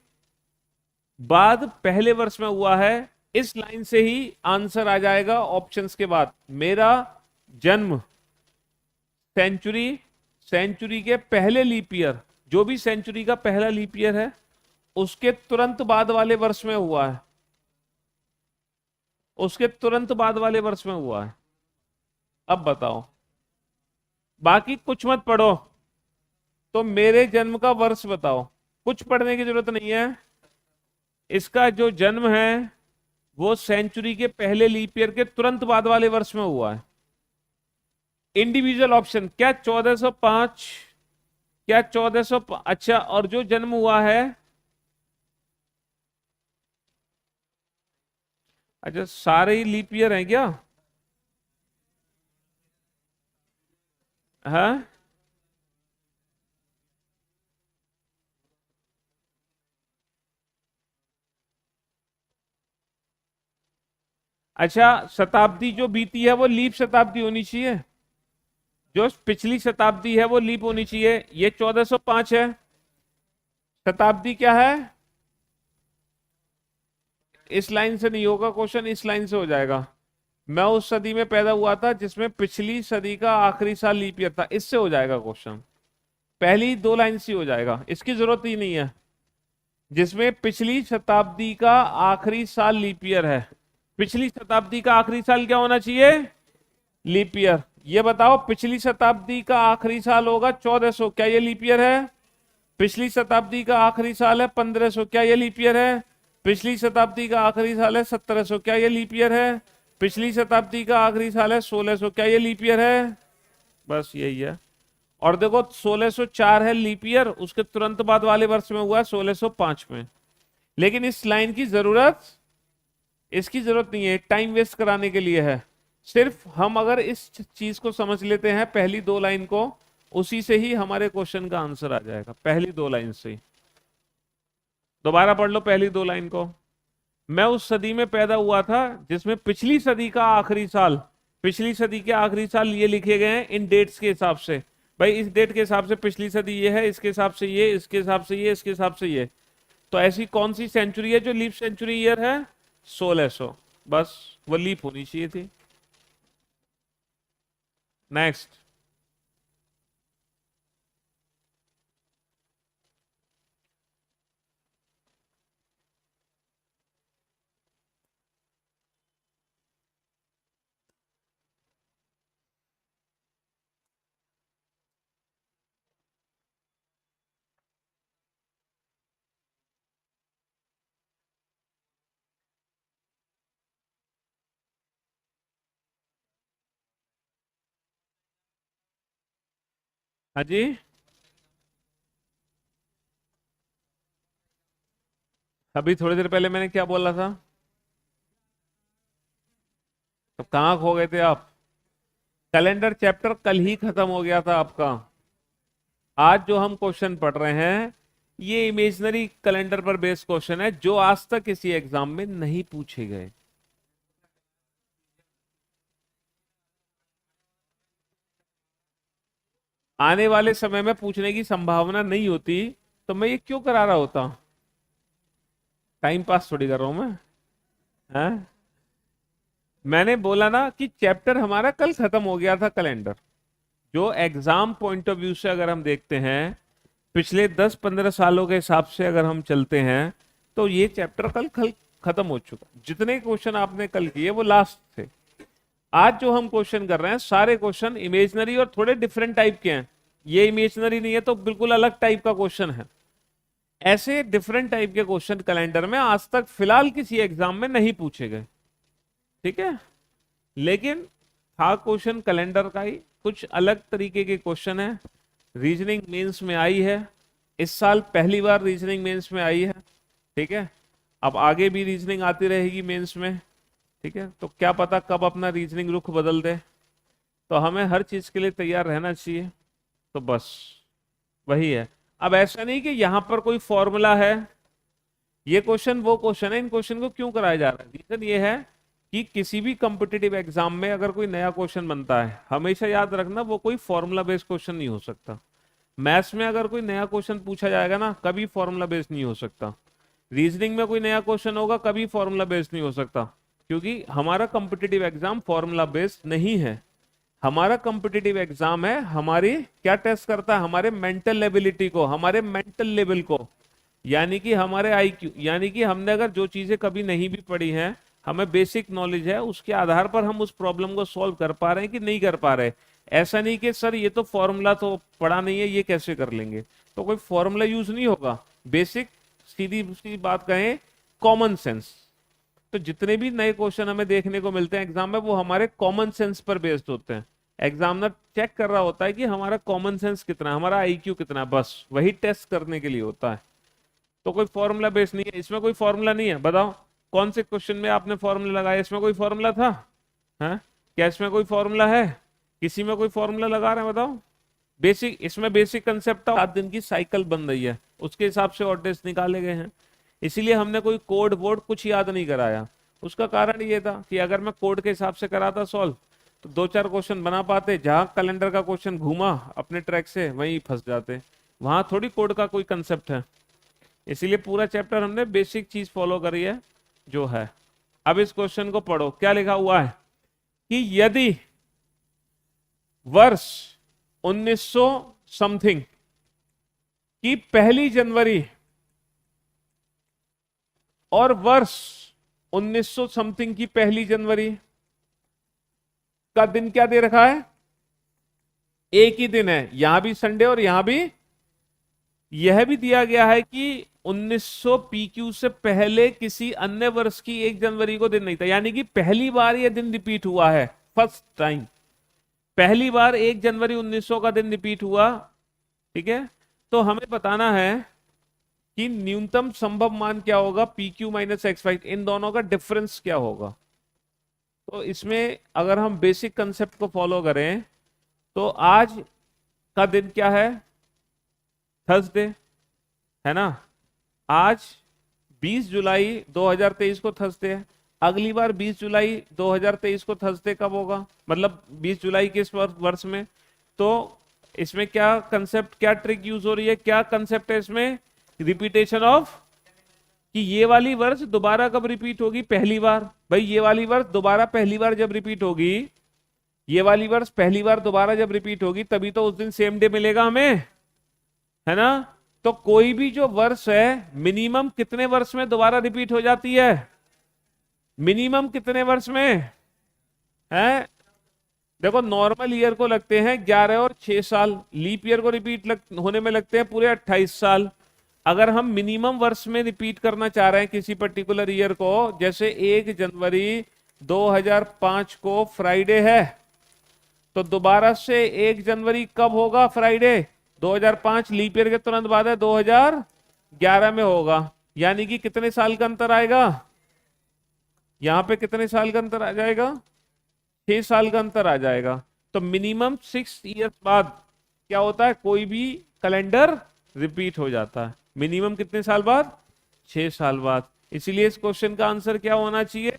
बाद पहले वर्ष में हुआ है। इस लाइन से ही आंसर आ जाएगा ऑप्शंस के बाद। मेरा जन्म सेंचुरी के पहले लीप ईयर, जो भी सेंचुरी का पहला लीप ईयर है उसके तुरंत बाद वाले वर्ष में हुआ है। उसके तुरंत बाद वाले वर्ष में हुआ है। अब बताओ, बाकी कुछ मत पढ़ो, तो मेरे जन्म का वर्ष बताओ। कुछ पढ़ने की जरूरत नहीं है। इसका जो जन्म है वो सेंचुरी के पहले लीप ईयर के तुरंत बाद वाले वर्ष में हुआ है। इंडिविजुअल ऑप्शन क्या 1405, क्या 1400? अच्छा, और जो जन्म हुआ है, अच्छा सारे ही लीप ईयर हैं क्या? हाँ, अच्छा शताब्दी जो बीती है वो लीप शताब्दी होनी चाहिए, जो पिछली शताब्दी है वो लीप होनी चाहिए। ये 1405 है। शताब्दी क्या है? इस लाइन से नहीं होगा क्वेश्चन, इस लाइन से हो जाएगा। मैं उस सदी में पैदा हुआ था जिसमें पिछली सदी का आखिरी साल लीप ईयर था, इससे हो जाएगा क्वेश्चन। पहली 2 लाइन से हो जाएगा, इसकी जरूरत ही नहीं है। जिसमें पिछली शताब्दी का आखिरी साल लीप ईयर है। पिछली शताब्दी का आखिरी साल क्या होना चाहिए? Leap year. ये बताओ, पिछली शताब्दी का आखिरी साल होगा 1400, क्या ये लीप ईयर है? पिछली शताब्दी का आखिरी साल है 1500, क्या ये लीप ईयर है? पिछली शताब्दी का आखिरी साल है 1700, क्या ये लीप ईयर है? पिछली शताब्दी का आखिरी साल है 1600, क्या ये लीप ईयर है? बस यही है। और देखो 1604 है लीप ईयर, उसके तुरंत बाद वाले वर्ष में हुआ है 1605 में। लेकिन इस लाइन की जरूरत इसकी जरूरत नहीं है, टाइम वेस्ट कराने के लिए है। सिर्फ हम अगर इस चीज को समझ लेते हैं पहली दो लाइन को, उसी से ही हमारे क्वेश्चन का आंसर आ जाएगा, पहली दो लाइन से ही। दोबारा पढ़ लो पहली दो लाइन को। मैं उस सदी में पैदा हुआ था जिसमें पिछली सदी का आखिरी साल, पिछली सदी के आखिरी साल ये लिखे गए हैं इन डेट्स के हिसाब से। भाई इस डेट के हिसाब से पिछली सदी ये है, इसके हिसाब से ये, इसके हिसाब से ये, इसके हिसाब से ये। तो ऐसी कौन सी सेंचुरी है जो लीप सेंचुरी ईयर है? 1600। बस वो लीप होनी चाहिए थी। नेक्स्ट। हाँ जी, अभी थोड़ी देर पहले मैंने क्या बोला था? तो कहाँ खो गए थे आप? कैलेंडर चैप्टर कल ही खत्म हो गया था आपका। आज जो हम क्वेश्चन पढ़ रहे हैं ये इमेजिनरी कैलेंडर पर बेस्ड क्वेश्चन है, जो आज तक किसी एग्जाम में नहीं पूछे गए। आने वाले समय में पूछने की संभावना नहीं होती तो मैं ये क्यों करा रहा होता? टाइम पास थोड़ी कर रहा हूं मैं, हैं? मैंने बोला ना कि चैप्टर हमारा कल खत्म हो गया था कैलेंडर। जो एग्जाम पॉइंट ऑफ व्यू से अगर हम देखते हैं, पिछले 10-15 सालों के हिसाब से अगर हम चलते हैं, तो ये चैप्टर कल कल खत्म हो चुका। जितने क्वेश्चन आपने कल किए वो लास्ट थे। आज जो हम क्वेश्चन कर रहे हैं सारे क्वेश्चन इमेजनरी और थोड़े डिफरेंट टाइप के हैं। ये इमेजनरी नहीं है तो बिल्कुल अलग टाइप का क्वेश्चन है। ऐसे डिफरेंट टाइप के क्वेश्चन कैलेंडर में आज तक फिलहाल किसी एग्जाम में नहीं पूछे गए, ठीक है? लेकिन था क्वेश्चन कैलेंडर का ही, कुछ अलग तरीके के क्वेश्चन है। रीजनिंग मेंस में आई है इस साल, पहली बार रीजनिंग मेंस में आई है, ठीक है? अब आगे भी रीजनिंग आती रहेगी मेंस में, ठीक है? तो क्या पता कब अपना रीजनिंग रुख बदल दे, तो हमें हर चीज के लिए तैयार रहना चाहिए। तो बस वही है। अब ऐसा नहीं कि यहां पर कोई फॉर्मूला है, ये क्वेश्चन वो क्वेश्चन है, इन क्वेश्चन को क्यों कराया जा रहा है? रीजन ये है कि किसी भी कॉम्पिटिटिव एग्जाम में अगर कोई नया क्वेश्चन बनता है, हमेशा याद रखना वो कोई फॉर्मूला बेस्ड क्वेश्चन नहीं हो सकता। मैथ्स में अगर कोई नया क्वेश्चन पूछा जाएगा ना, कभी फॉर्मूला बेस्ड नहीं हो सकता। रीजनिंग में कोई नया क्वेश्चन होगा, कभी फॉर्मूला बेस्ड नहीं हो सकता, क्योंकि हमारा कॉम्पिटिटिव एग्जाम फॉर्मूला बेस्ड नहीं है। हमारा कॉम्पिटिटिव एग्जाम है, हमारी क्या टेस्ट करता है? हमारे मेंटल एबिलिटी को, हमारे मेंटल लेवल को, यानी कि हमारे आईक्यू, यानी कि हमने अगर जो चीजें कभी नहीं भी पढ़ी हैं, हमें बेसिक नॉलेज है, उसके आधार पर हम उस प्रॉब्लम को सॉल्व कर पा रहे हैं कि नहीं कर पा रहे। ऐसा नहीं कि सर ये तो फॉर्मूला तो पढ़ा नहीं है, ये कैसे कर लेंगे? तो कोई फॉर्मूला यूज नहीं होगा। बेसिक सीधी सी बात कहें, कॉमन सेंस। तो जितने भी नए क्वेश्चन हमें देखने को मिलते हैं एग्जाम में, वो हमारे कॉमन सेंस पर बेस्ड होते हैं। एग्जामिनर चेक कर रहा होता है कि हमारा कॉमन सेंस कितना है, हमारा आईक्यू कितना है, बस वही टेस्ट करने के लिए होता है। तो कोई फॉर्मूला बेस्ड नहीं है, इसमें कोई फॉर्मूला नहीं है। बताओ कौन से क्वेश्चन में आपने फॉर्मूला लगाया? इसमें कोई फॉर्मूला था? हाँ, क्या इसमें कोई फॉर्मूला है? किसी में कोई फॉर्मूला लगा रहे हैं? बताओ। बेसिक, इसमें बेसिक कंसेप्ट 7 दिन की साइकिल बन रही है, उसके हिसाब से और टेस्ट निकाले गए हैं। इसीलिए हमने कोई कोड वोड कुछ याद नहीं कराया। उसका कारण ये था कि अगर मैं कोड के हिसाब से कराता सॉल्व, तो 2-4 क्वेश्चन बना पाते, जहां कैलेंडर का क्वेश्चन घूमा अपने ट्रैक से वहीं फंस जाते। वहां थोड़ी कोड का कोई कंसेप्ट है। इसीलिए पूरा चैप्टर हमने बेसिक चीज फॉलो करी है जो है। अब इस क्वेश्चन को पढ़ो, क्या लिखा हुआ है कि यदि वर्ष 1900 समथिंग की पहली जनवरी और वर्ष 1900 समथिंग की पहली जनवरी का दिन क्या दे रखा है? एक ही दिन है, यहां भी संडे और यहां भी। यह भी दिया गया है कि 1900 पीक्यू से पहले किसी अन्य वर्ष की 1 जनवरी को दिन नहीं था, यानी कि पहली बार यह दिन रिपीट हुआ है, फर्स्ट टाइम। पहली बार 1 जनवरी 1900 का दिन रिपीट हुआ, ठीक है? तो हमें बताना है कि न्यूनतम संभव मान क्या होगा, P Q minus X Y, इन दोनों का डिफरेंस क्या होगा। तो इसमें अगर हम बेसिक कंसेप्ट को फॉलो करें तो आज का दिन क्या है, थर्सडे, है ना। आज 20 जुलाई 2023 को थर्सडे है। अगली बार 20 जुलाई 2023 को थर्सडे कब होगा, मतलब 20 जुलाई के इस वर्ष में। तो इसमें क्या कंसेप्ट, क्या ट्रिक यूज हो रही है, क्या कंसेप्ट है इसमें, रिपीटेशन ऑफ, कि ये वाली वर्ष दोबारा कब रिपीट होगी, पहली बार। भाई ये वाली वर्ष दोबारा पहली बार जब रिपीट होगी, ये वाली वर्ष पहली बार दोबारा जब रिपीट होगी तभी तो उस दिन सेम डे मिलेगा हमें, है ना। तो कोई भी जो वर्ष है मिनिमम कितने वर्ष में दोबारा रिपीट हो जाती है, मिनिमम कितने वर्ष में है। देखो नॉर्मल ईयर को लगते हैं 11 और 6 साल, लीप ईयर को रिपीट होने में लगते हैं पूरे 28 साल। अगर हम मिनिमम वर्ष में रिपीट करना चाह रहे हैं किसी पर्टिकुलर ईयर को, जैसे 1 जनवरी 2005 को फ्राइडे है, तो दोबारा से 1 जनवरी कब होगा, फ्राइडे 2005, लीप ईयर के तुरंत बाद है 2011 में होगा। यानी कि कितने साल का अंतर आएगा, यहां पे कितने साल का अंतर आ जाएगा, 6 साल का अंतर आ जाएगा। तो मिनिमम 6 ईयर्स बाद क्या होता है, कोई भी कैलेंडर रिपीट हो जाता है। मिनिमम कितने साल बाद, 6 साल बाद। इसीलिए इस क्वेश्चन का आंसर क्या होना चाहिए,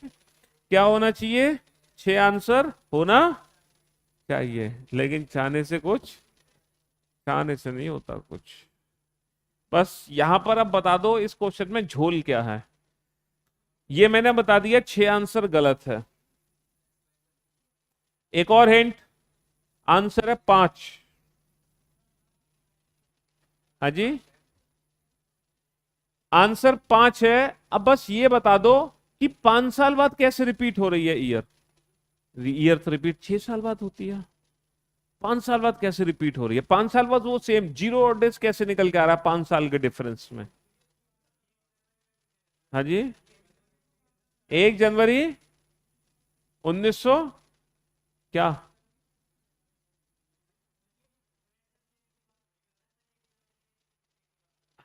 क्या होना चाहिए, 6 आंसर होना चाहिए। लेकिन चाहने से कुछ, चाहने से नहीं होता कुछ। बस यहां पर अब बता दो इस क्वेश्चन में झोल क्या है। ये मैंने बता दिया 6 आंसर गलत है। एक और हिंट, आंसर है 5। हाँ जी, आंसर 5 है। अब बस ये बता दो कि 5 साल बाद कैसे रिपीट हो रही है ईयर, ईयर तो रिपीट 6 साल बाद होती है, 5 साल बाद कैसे रिपीट हो रही है, 5 साल बाद वो सेम जीरो और डेज कैसे निकल के आ रहा है 5 साल के डिफरेंस में। हाँ जी, 1 जनवरी 1900 क्या,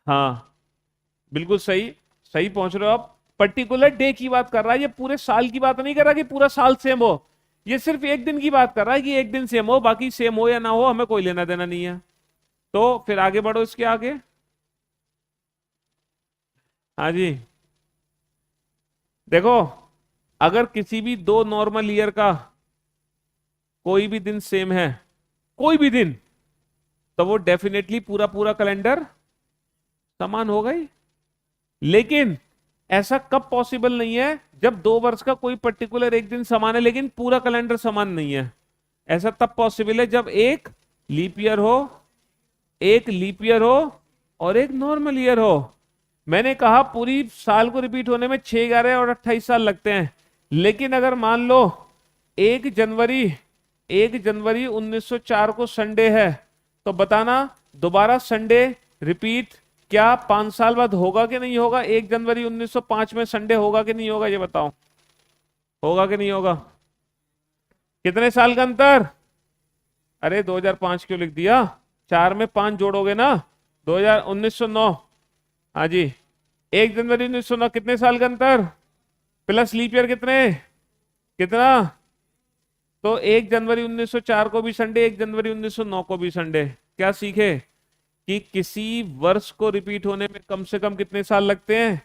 हाँ बिल्कुल सही, सही पहुंच रहे हो आप। पर्टिकुलर डे की बात कर रहा है, ये पूरे साल की बात नहीं कर रहा कि पूरा साल सेम हो, ये सिर्फ एक दिन की बात कर रहा है कि एक दिन सेम हो, बाकी सेम हो या ना हो हमें कोई लेना देना नहीं है। तो फिर आगे बढ़ो इसके आगे। हाँ जी, देखो अगर किसी भी दो नॉर्मल ईयर का कोई भी दिन सेम है, कोई भी दिन, तो वो डेफिनेटली पूरा पूरा कैलेंडर समान होगा ही। लेकिन ऐसा कब पॉसिबल नहीं है, जब 2 वर्ष का कोई पर्टिकुलर एक दिन समान है लेकिन पूरा कैलेंडर समान नहीं है। ऐसा तब पॉसिबल है जब एक लीप ईयर हो, एक लीप ईयर हो और एक नॉर्मल ईयर हो। मैंने कहा पूरी साल को रिपीट होने में 6, 11 और 28 साल लगते हैं। लेकिन अगर मान लो 1 जनवरी 1 जनवरी 1904 को संडे है, तो बताना दोबारा संडे रिपीट क्या 5 साल बाद होगा कि नहीं होगा, 1 जनवरी 1905 में संडे होगा कि नहीं होगा, ये बताओ, होगा कि नहीं होगा। कितने साल का अंतर, अरे 2005 क्यों लिख दिया, 4 में 5 जोड़ोगे ना, 1909। हाँ जी, 1 जनवरी 1909 कितने साल का अंतर, प्लस लीप ईयर कितने, कितना। तो 1 जनवरी 1904 को भी संडे, 1 जनवरी 1909 को भी संडे। क्या सीखे कि किसी वर्ष को रिपीट होने में कम से कम कितने साल लगते हैं,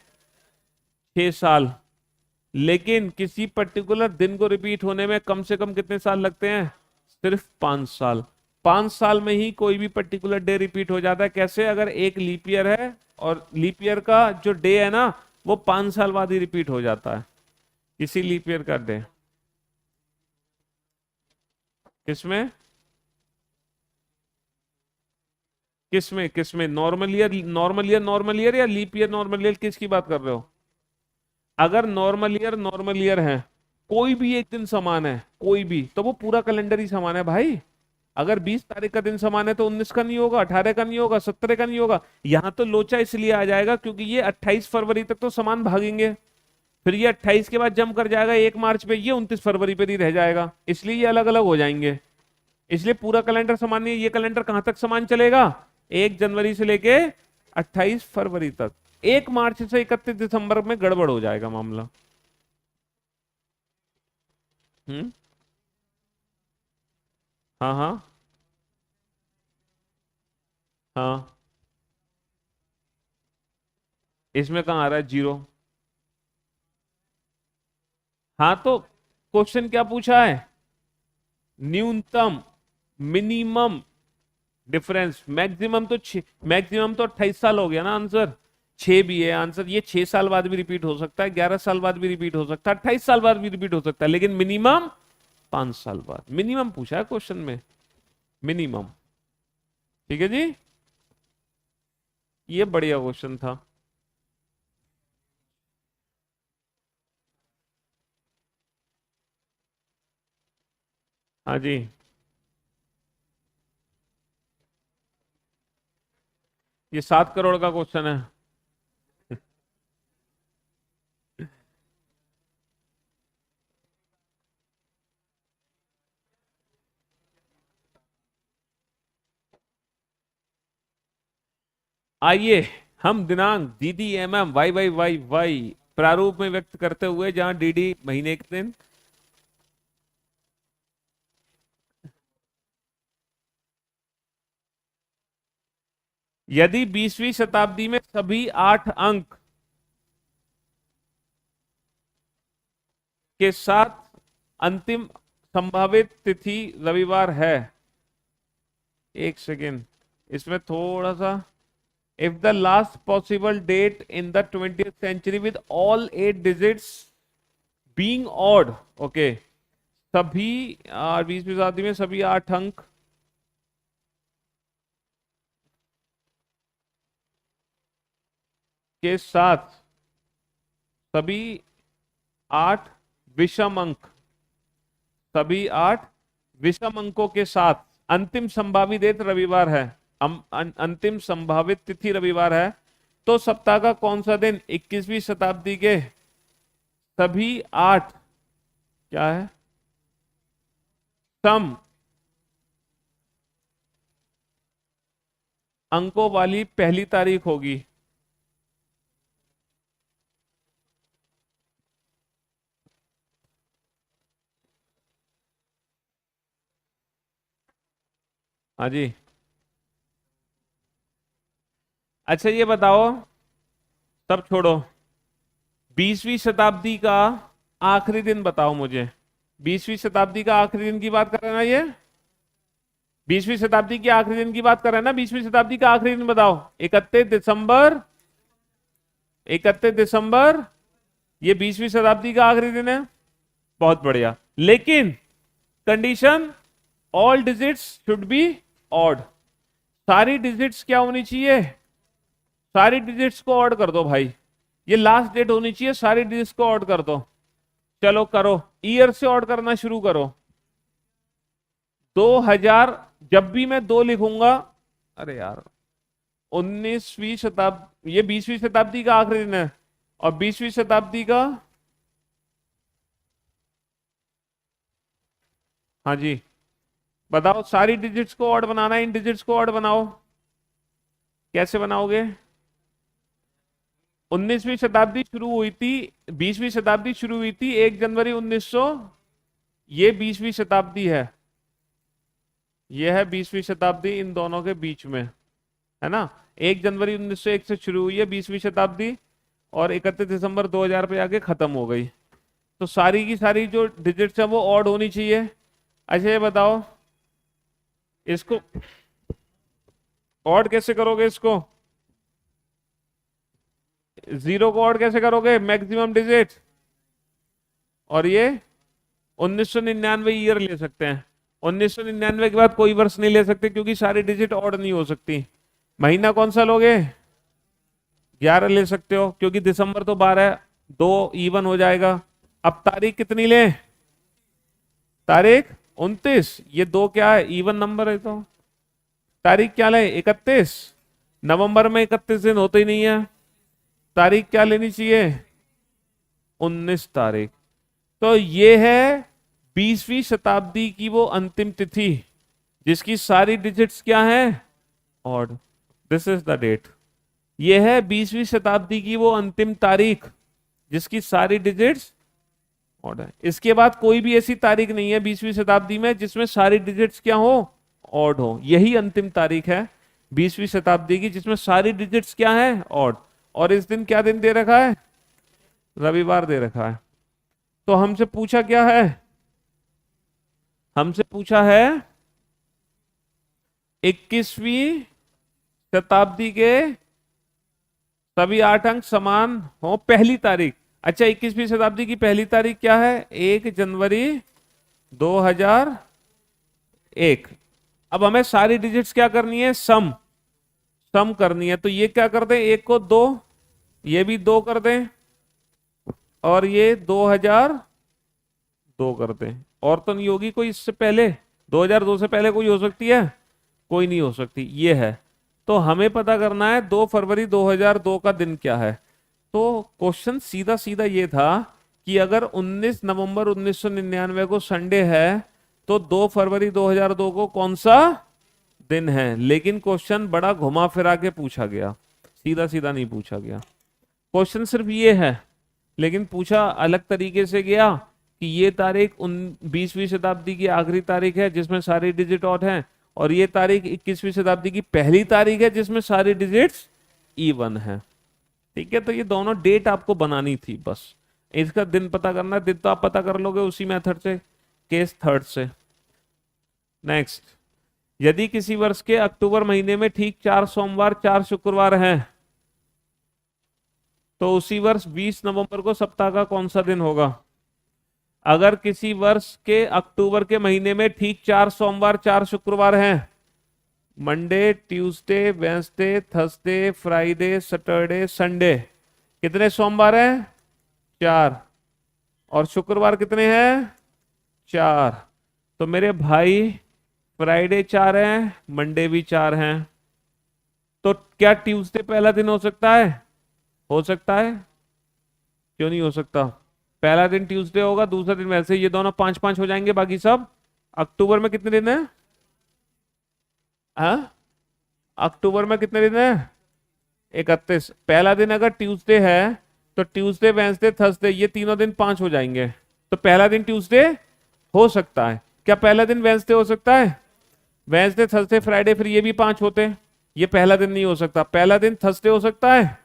6 साल। लेकिन किसी पर्टिकुलर दिन को रिपीट होने में कम से कम कितने साल लगते हैं, सिर्फ 5 साल। 5 साल में ही कोई भी पर्टिकुलर डे रिपीट हो जाता है। कैसे, अगर एक लीप ईयर है और लीप ईयर का जो डे है ना वो 5 साल बाद ही रिपीट हो जाता है, किसी लीप ईयर का डे। किसमें, किसमें किसमें, normal year, normal year normal year या लीप ईयर नॉर्मल ईयर, किसकी बात कर रहे हो। अगर नॉर्मल ईयर है, कोई भी एक दिन समान है, कोई भी, तो वो पूरा कैलेंडर ही समान है भाई। अगर 20 तारीख का दिन समान है तो 19 का नहीं होगा, 18 का नहीं होगा, 17 का नहीं होगा। यहां तो लोचा इसलिए आ जाएगा क्योंकि ये 28 फरवरी तक तो समान भागेंगे, फिर ये 28 के बाद जम कर जाएगा 1 मार्च पे, ये 29 फरवरी पे ही रह जाएगा, इसलिए ये अलग अलग हो जाएंगे। इसलिए पूरा कैलेंडर समान नहीं है। ये कैलेंडर कहां तक समान चलेगा, 1 जनवरी से लेके 28 फरवरी तक। 1 मार्च से 31 दिसंबर में गड़बड़ हो जाएगा मामला। हम्म। हाँ हाँ हाँ। इसमें कहाँ आ रहा है जीरो? हाँ तो क्वेश्चन क्या पूछा है? न्यूनतम, मिनिमम डिफरेंस। मैक्सिमम तो मैक्सिमम तो 28 साल हो गया ना आंसर। 6 भी है आंसर, ये 6 साल बाद भी रिपीट हो सकता है, 11 साल बाद भी रिपीट हो सकता है, 28 साल बाद भी रिपीट हो सकता है, लेकिन मिनिमम 5 साल बाद। मिनिमम पूछा है क्वेश्चन में, मिनिमम। ठीक है जी, ये बढ़िया क्वेश्चन था। हाँ जी। ये 7 करोड़ का क्वेश्चन है। आइए हम दिनांक D D M M Y Y Y Y प्रारूप में व्यक्त करते हुए, जहां डी डी महीने के दिन, यदि 20वीं शताब्दी में सभी 8 अंक के साथ अंतिम संभावित तिथि रविवार है। एक सेकेंड, इसमें थोड़ा सा, if the last possible date in the 20th century with all 8 digits being odd, okay, सभी 20वीं शताब्दी में सभी 8 अंक के साथ सभी 8 विषम अंक, सभी 8 विषम अंकों के साथ अंतिम संभावित डेट रविवार है, अंतिम संभावित तिथि रविवार है, तो सप्ताह का कौन सा दिन 21वीं शताब्दी के सभी 8, क्या है, सम अंकों वाली पहली तारीख होगी? हाँ जी। अच्छा ये बताओ, सब छोड़ो, 20वीं शताब्दी का आखिरी दिन बताओ मुझे। 20वीं शताब्दी का आखिरी दिन की बात कर रहे हैं ना ये? 20वीं शताब्दी के आखिरी दिन की बात कर रहे हैं ना? 20वीं शताब्दी का आखिरी दिन बताओ। 31 दिसंबर, 31 दिसंबर, ये 20वीं शताब्दी का आखिरी दिन है। बहुत बढ़िया, लेकिन condition, all digits should be odd. सारी डिजिट्स क्या होनी चाहिए? सारी डिजिट्स को ऑड कर दो भाई। ये लास्ट डेट होनी चाहिए, सारी डिजिट्स को ऑड कर दो। चलो करो, ईयर से ऑड करना शुरू करो। 2000, जब भी मैं 2 लिखूंगा, अरे यार, 19वीं शताब्दी, ये 20वीं शताब्दी का आखिरी दिन है, और 20वीं शताब्दी का, हाँ जी, बताओ। सारी डिजिट्स को ऑड बनाना है, इन डिजिट्स को ऑड बनाओ। कैसे बनाओगे? 19वीं शताब्दी शुरू हुई थी, 20वीं शताब्दी शुरू हुई थी 1 जनवरी 1900, ये 20वीं शताब्दी है, ये है 20वीं शताब्दी, इन दोनों के बीच में है ना। 1 जनवरी 1901 से शुरू हुई है 20वीं शताब्दी, और 31 दिसंबर 2000 पे आके खत्म हो गई। तो सारी की सारी जो डिजिट्स है वो ऑड होनी चाहिए। अच्छा ये बताओ, इसको ऑड कैसे करोगे? इसको जीरो को ऑड कैसे करोगे? Maximum digit. और ये 1999 ईयर ले सकते हैं। 1999 के बाद कोई वर्ष नहीं ले सकते, क्योंकि सारी डिजिट ऑड नहीं हो सकती। महीना कौन सा लोगे? 11 ले सकते हो, क्योंकि दिसंबर तो 12 है, 2 इवन हो जाएगा। अब तारीख कितनी लें? तारीख 29, ये 2 क्या है, इवन नंबर है, तो तारीख क्या ले? 31। नवंबर में 31 दिन होते ही नहीं है, तारीख क्या लेनी चाहिए? 19 तारीख। तो ये है 20वीं शताब्दी की वो अंतिम तिथि, जिसकी सारी डिजिट्स क्या हैं? Odd. This is the date. ये है 20वीं शताब्दी की वो अंतिम तारीख जिसकी सारी डिजिट्स ऑड है। इसके बाद कोई भी ऐसी तारीख नहीं है 20वीं शताब्दी में जिसमें सारी डिजिट्स क्या हो, ऑड हो। यही अंतिम तारीख है 20वीं शताब्दी की जिसमें सारी डिजिट्स क्या है, ऑड। और इस दिन क्या दिन दे रखा है, रविवार दे रखा है। तो हमसे पूछा क्या है, हमसे पूछा है 21वीं शताब्दी के सभी 8 अंक समान हो पहली तारीख। अच्छा, 21वीं शताब्दी की पहली तारीख क्या है, 1 जनवरी 2001। अब हमें सारी डिजिट्स क्या करनी है, सम करनी है। तो ये क्या कर दें, 1 को 2, ये भी 2 कर दें, और ये 2002 कर दें। और तो नहीं होगी कोई इससे पहले, 2002 से पहले कोई हो सकती है, कोई नहीं हो सकती, ये है। तो हमें पता करना है 2 फरवरी 2002 का दिन क्या है। तो क्वेश्चन सीधा सीधा ये था कि अगर 19 नवंबर 1999 को संडे है तो 2 फरवरी 2002 को कौन सा दिन है। लेकिन क्वेश्चन बड़ा घुमा फिरा के पूछा गया, सीधा सीधा नहीं पूछा गया। क्वेश्चन सिर्फ ये है, लेकिन पूछा अलग तरीके से गया कि ये तारीख 20वीं शताब्दी की आखिरी तारीख है जिसमें सारी डिजिट ऑड हैं, और ये तारीख 21वीं शताब्दी की पहली तारीख है जिसमें सारी डिजिट्स इवन है। ठीक है, तो ये दोनों डेट आपको बनानी थी, बस इसका दिन पता करना। दिन तो आप पता कर लोगे उसी मेथड से, केस थर्ड से। नेक्स्ट, यदि किसी वर्ष के अक्टूबर महीने में ठीक 4 सोमवार 4 शुक्रवार हैं तो उसी वर्ष 20 नवंबर को सप्ताह का कौन सा दिन होगा। अगर किसी वर्ष के अक्टूबर के महीने में ठीक 4 सोमवार 4 शुक्रवार हैं, Monday, Tuesday, Wednesday, Thursday, Friday, Saturday, Sunday, कितने सोमवार हैं, 4, और शुक्रवार कितने हैं, 4। तो मेरे भाई फ्राइडे 4 हैं, मंडे भी 4 हैं, तो क्या ट्यूसडे पहला दिन हो सकता है, हो सकता है, क्यों नहीं हो सकता। पहला दिन ट्यूसडे होगा, दूसरा दिन वैसे, ये दोनों 5-5 हो जाएंगे, बाकी सब। अक्टूबर में कितने दिन है, हाँ अक्टूबर में कितने दिन है, 31। पहला दिन अगर ट्यूसडे है तो ट्यूसडे, वेंसडे, थर्सडे, ये तीनों दिन 5 हो जाएंगे। तो पहला दिन ट्यूसडे हो सकता है। क्या पहला दिन वेंसडे हो सकता है, वेंसडे, थर्सडे, फ्राइडे, फिर ये भी 5 होते हैं, ये पहला दिन नहीं हो सकता। पहला दिन थर्सडे हो सकता है,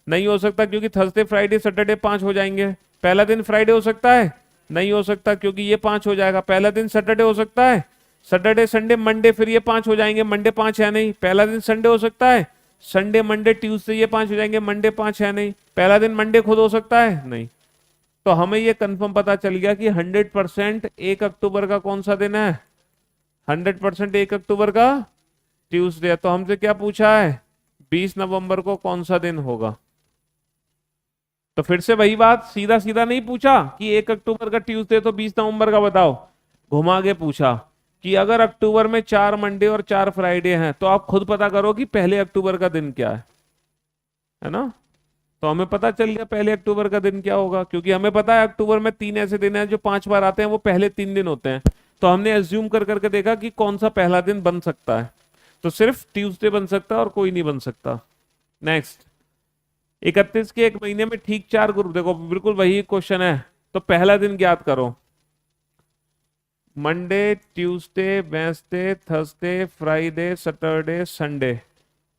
नहीं हो सकता क्योंकि थर्सडे, फ्राइडे, सैटरडे 5 हो जाएंगे। पहला दिन फ्राइडे हो सकता है, नहीं हो सकता क्योंकि ये 5 हो जाएगा। पहला दिन सैटरडे हो सकता है, सैटरडे, संडे, मंडे, फिर ये 5 हो जाएंगे, मंडे 5 है नहीं। पहला दिन संडे हो सकता है, संडे, मंडे, ट्यूसडे, ये 5 हो जाएंगे, मंडे 5 है नहीं। पहला दिन मंडे खुद हो सकता है, नहीं। तो हमें ये कंफर्म पता चल गया कि 100% 1 अक्टूबर का कौन सा दिन है, 100% 1 अक्टूबर का ट्यूसडे। तो हमसे क्या पूछा है, 20 नवंबर को कौन सा दिन होगा। तो फिर से वही बात, सीधा सीधा नहीं पूछा कि 1 अक्टूबर का ट्यूसडे तो 20 नवंबर का बताओ, घुमा के पूछा कि अगर अक्टूबर में 4 मंडे और 4 फ्राइडे हैं तो आप खुद पता करो कि पहले अक्टूबर का दिन क्या है ना। तो हमें पता चल गया पहले अक्टूबर का दिन क्या होगा, क्योंकि हमें पता है अक्टूबर में 3 ऐसे दिन हैं जो 5 बार आते हैं, वो पहले 3 दिन होते हैं। तो हमने एज्यूम कर करके देखा कि कौन सा पहला दिन बन सकता है, तो सिर्फ ट्यूसडे बन सकता है और कोई नहीं बन सकता। नेक्स्ट, 31 के एक महीने में ठीक 4 ग्रुप, देखो बिल्कुल वही क्वेश्चन है। तो पहला दिन ज्ञात करो, Monday, Tuesday, Wednesday, Thursday, Friday, Saturday, Sunday,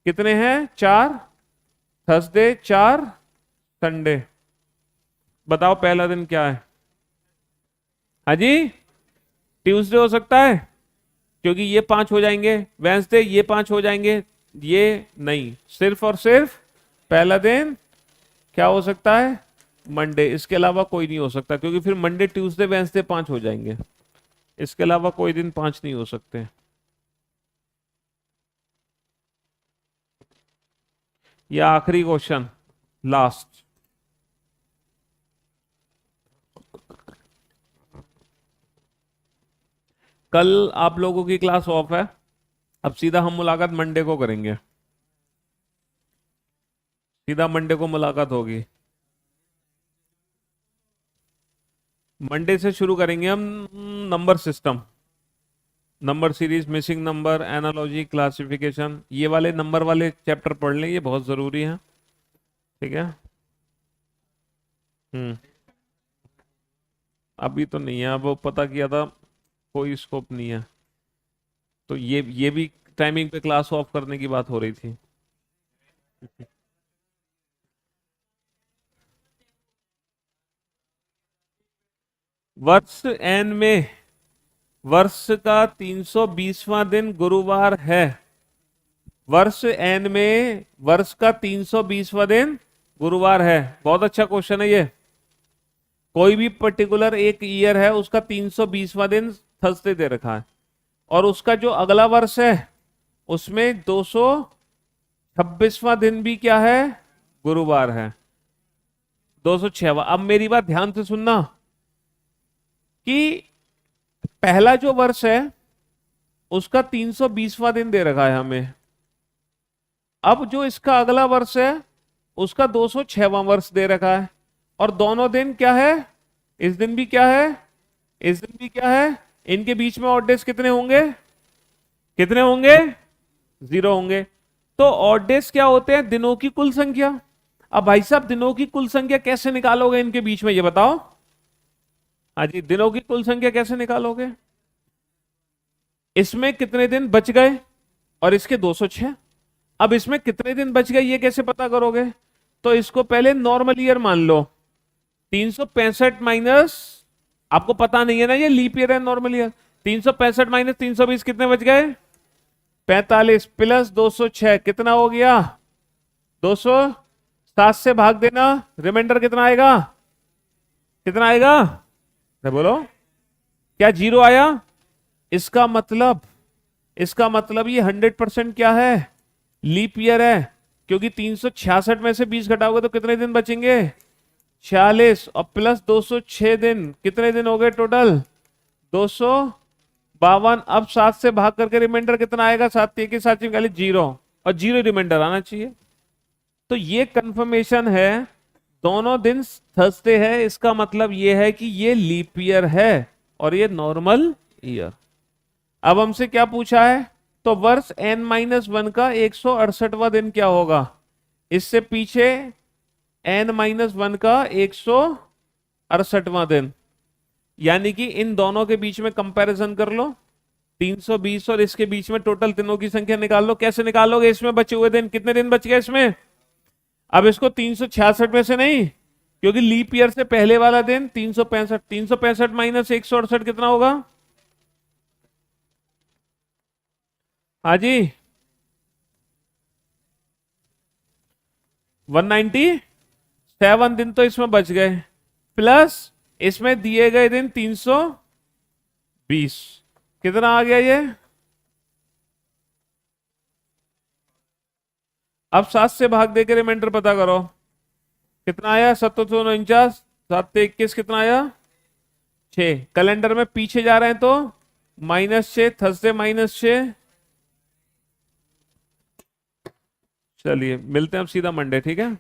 कितने हैं, 4। थर्सडे 4, संडे, बताओ पहला दिन क्या है। हाँ जी, ट्यूसडे हो सकता है क्योंकि ये 5 हो जाएंगे, वेंसडे ये 5 हो जाएंगे, ये नहीं, सिर्फ और सिर्फ पहला दिन क्या हो सकता है, मंडे। इसके अलावा कोई नहीं हो सकता क्योंकि फिर मंडे, ट्यूसडे, वेंसडे 5 हो जाएंगे, इसके अलावा कोई दिन 5 नहीं हो सकते। या आखिरी क्वेश्चन, लास्ट, कल आप लोगों की क्लास ऑफ है, अब सीधा हम मुलाकात मंडे को करेंगे, सीधा मंडे को मुलाकात होगी। मंडे से शुरू करेंगे हम number system. Number series, missing number, analogy, classification, ये वाले नंबर वाले चैप्टर पढ़ लें, ये बहुत जरूरी है। ठीक है। हम्म। अभी तो नहीं है, अब वो पता किया था, कोई स्कोप नहीं है। तो ये भी टाइमिंग पे क्लास ऑफ करने की बात हो रही थी। वर्ष एन में वर्ष का 320वां दिन गुरुवार है। वर्ष एन में वर्ष का 320वां दिन गुरुवार है। बहुत अच्छा क्वेश्चन है ये। कोई भी पर्टिकुलर एक ईयर है, उसका 320वां दिन थर्सडे दे रखा है, और उसका जो अगला वर्ष है उसमें 226वां दिन भी क्या है, गुरुवार है। 206वां। अब मेरी बात ध्यान से सुनना कि पहला जो वर्ष है उसका 320वां दिन दे रखा है हमें। अब जो इसका अगला वर्ष है उसका 206वां वर्ष दे रखा है, और दोनों दिन क्या है, इस दिन भी क्या है, इस दिन भी क्या है। इनके बीच में ऑड डेज कितने होंगे, कितने होंगे, 0 होंगे। तो ऑड डेज क्या होते हैं, दिनों की कुल संख्या। अब भाई साहब दिनों की कुल संख्या कैसे निकालोगे इनके बीच में, ये बताओ। हाँ जी, दिनों की कुल संख्या कैसे निकालोगे। इसमें कितने दिन बच गए और इसके 206। अब इसमें कितने दिन बच गए ये कैसे पता करोगे। तो इसको पहले नॉर्मल ईयर मान लो। 365 माइनस, आपको पता नहीं है ना ये लीप ईयर है नॉर्मल ईयर। 365 माइनस 320 कितने बच गए, 45, प्लस 206 कितना हो गया, 207 से भाग देना, रिमाइंडर कितना आएगा, कितना आएगा, अरे बोलो, क्या 0 आया। इसका मतलब, इसका मतलब ये 100% क्या है, लीप ईयर है। क्योंकि 366 में से 20 घटाओगे तो कितने दिन बचेंगे, 46, और प्लस 206 दिन, कितने दिन हो गए टोटल, 252। अब 7 से भाग करके रिमाइंडर कितना आएगा, 7 के साथ 0, और 0 रिमाइंडर आना चाहिए। तो ये कंफर्मेशन है, दोनों दिन थर्सडे है, इसका मतलब ये है कि ये लीप ईयर है और ये नॉर्मल ईयर। अब हमसे क्या पूछा है, तो वर्ष n-1 का 168वां दिन क्या होगा। इससे पीछे n-1 का 168वां दिन, यानी कि इन दोनों के बीच में कंपैरिजन कर लो, 320 और इसके बीच में टोटल दिनों की संख्या निकाल लो। कैसे निकालोगे, इसमें बचे हुए दिन, कितने दिन बच गए इसमें। अब इसको 366 में से नहीं, क्योंकि लीप ईयर से पहले वाला दिन 365, 365 माइनस 168 कितना होगा, हाँ जी 197 दिन तो इसमें बच गए, प्लस इसमें दिए गए दिन 320, कितना आ गया ये। अब 7 से भाग देकर रिमाइंडर पता करो, कितना आया, 749, 7 21 कितना आया, 6। कैलेंडर में पीछे जा रहे हैं तो -6, थर्सडे -6। चलिए मिलते हैं अब सीधा मंडे, ठीक है।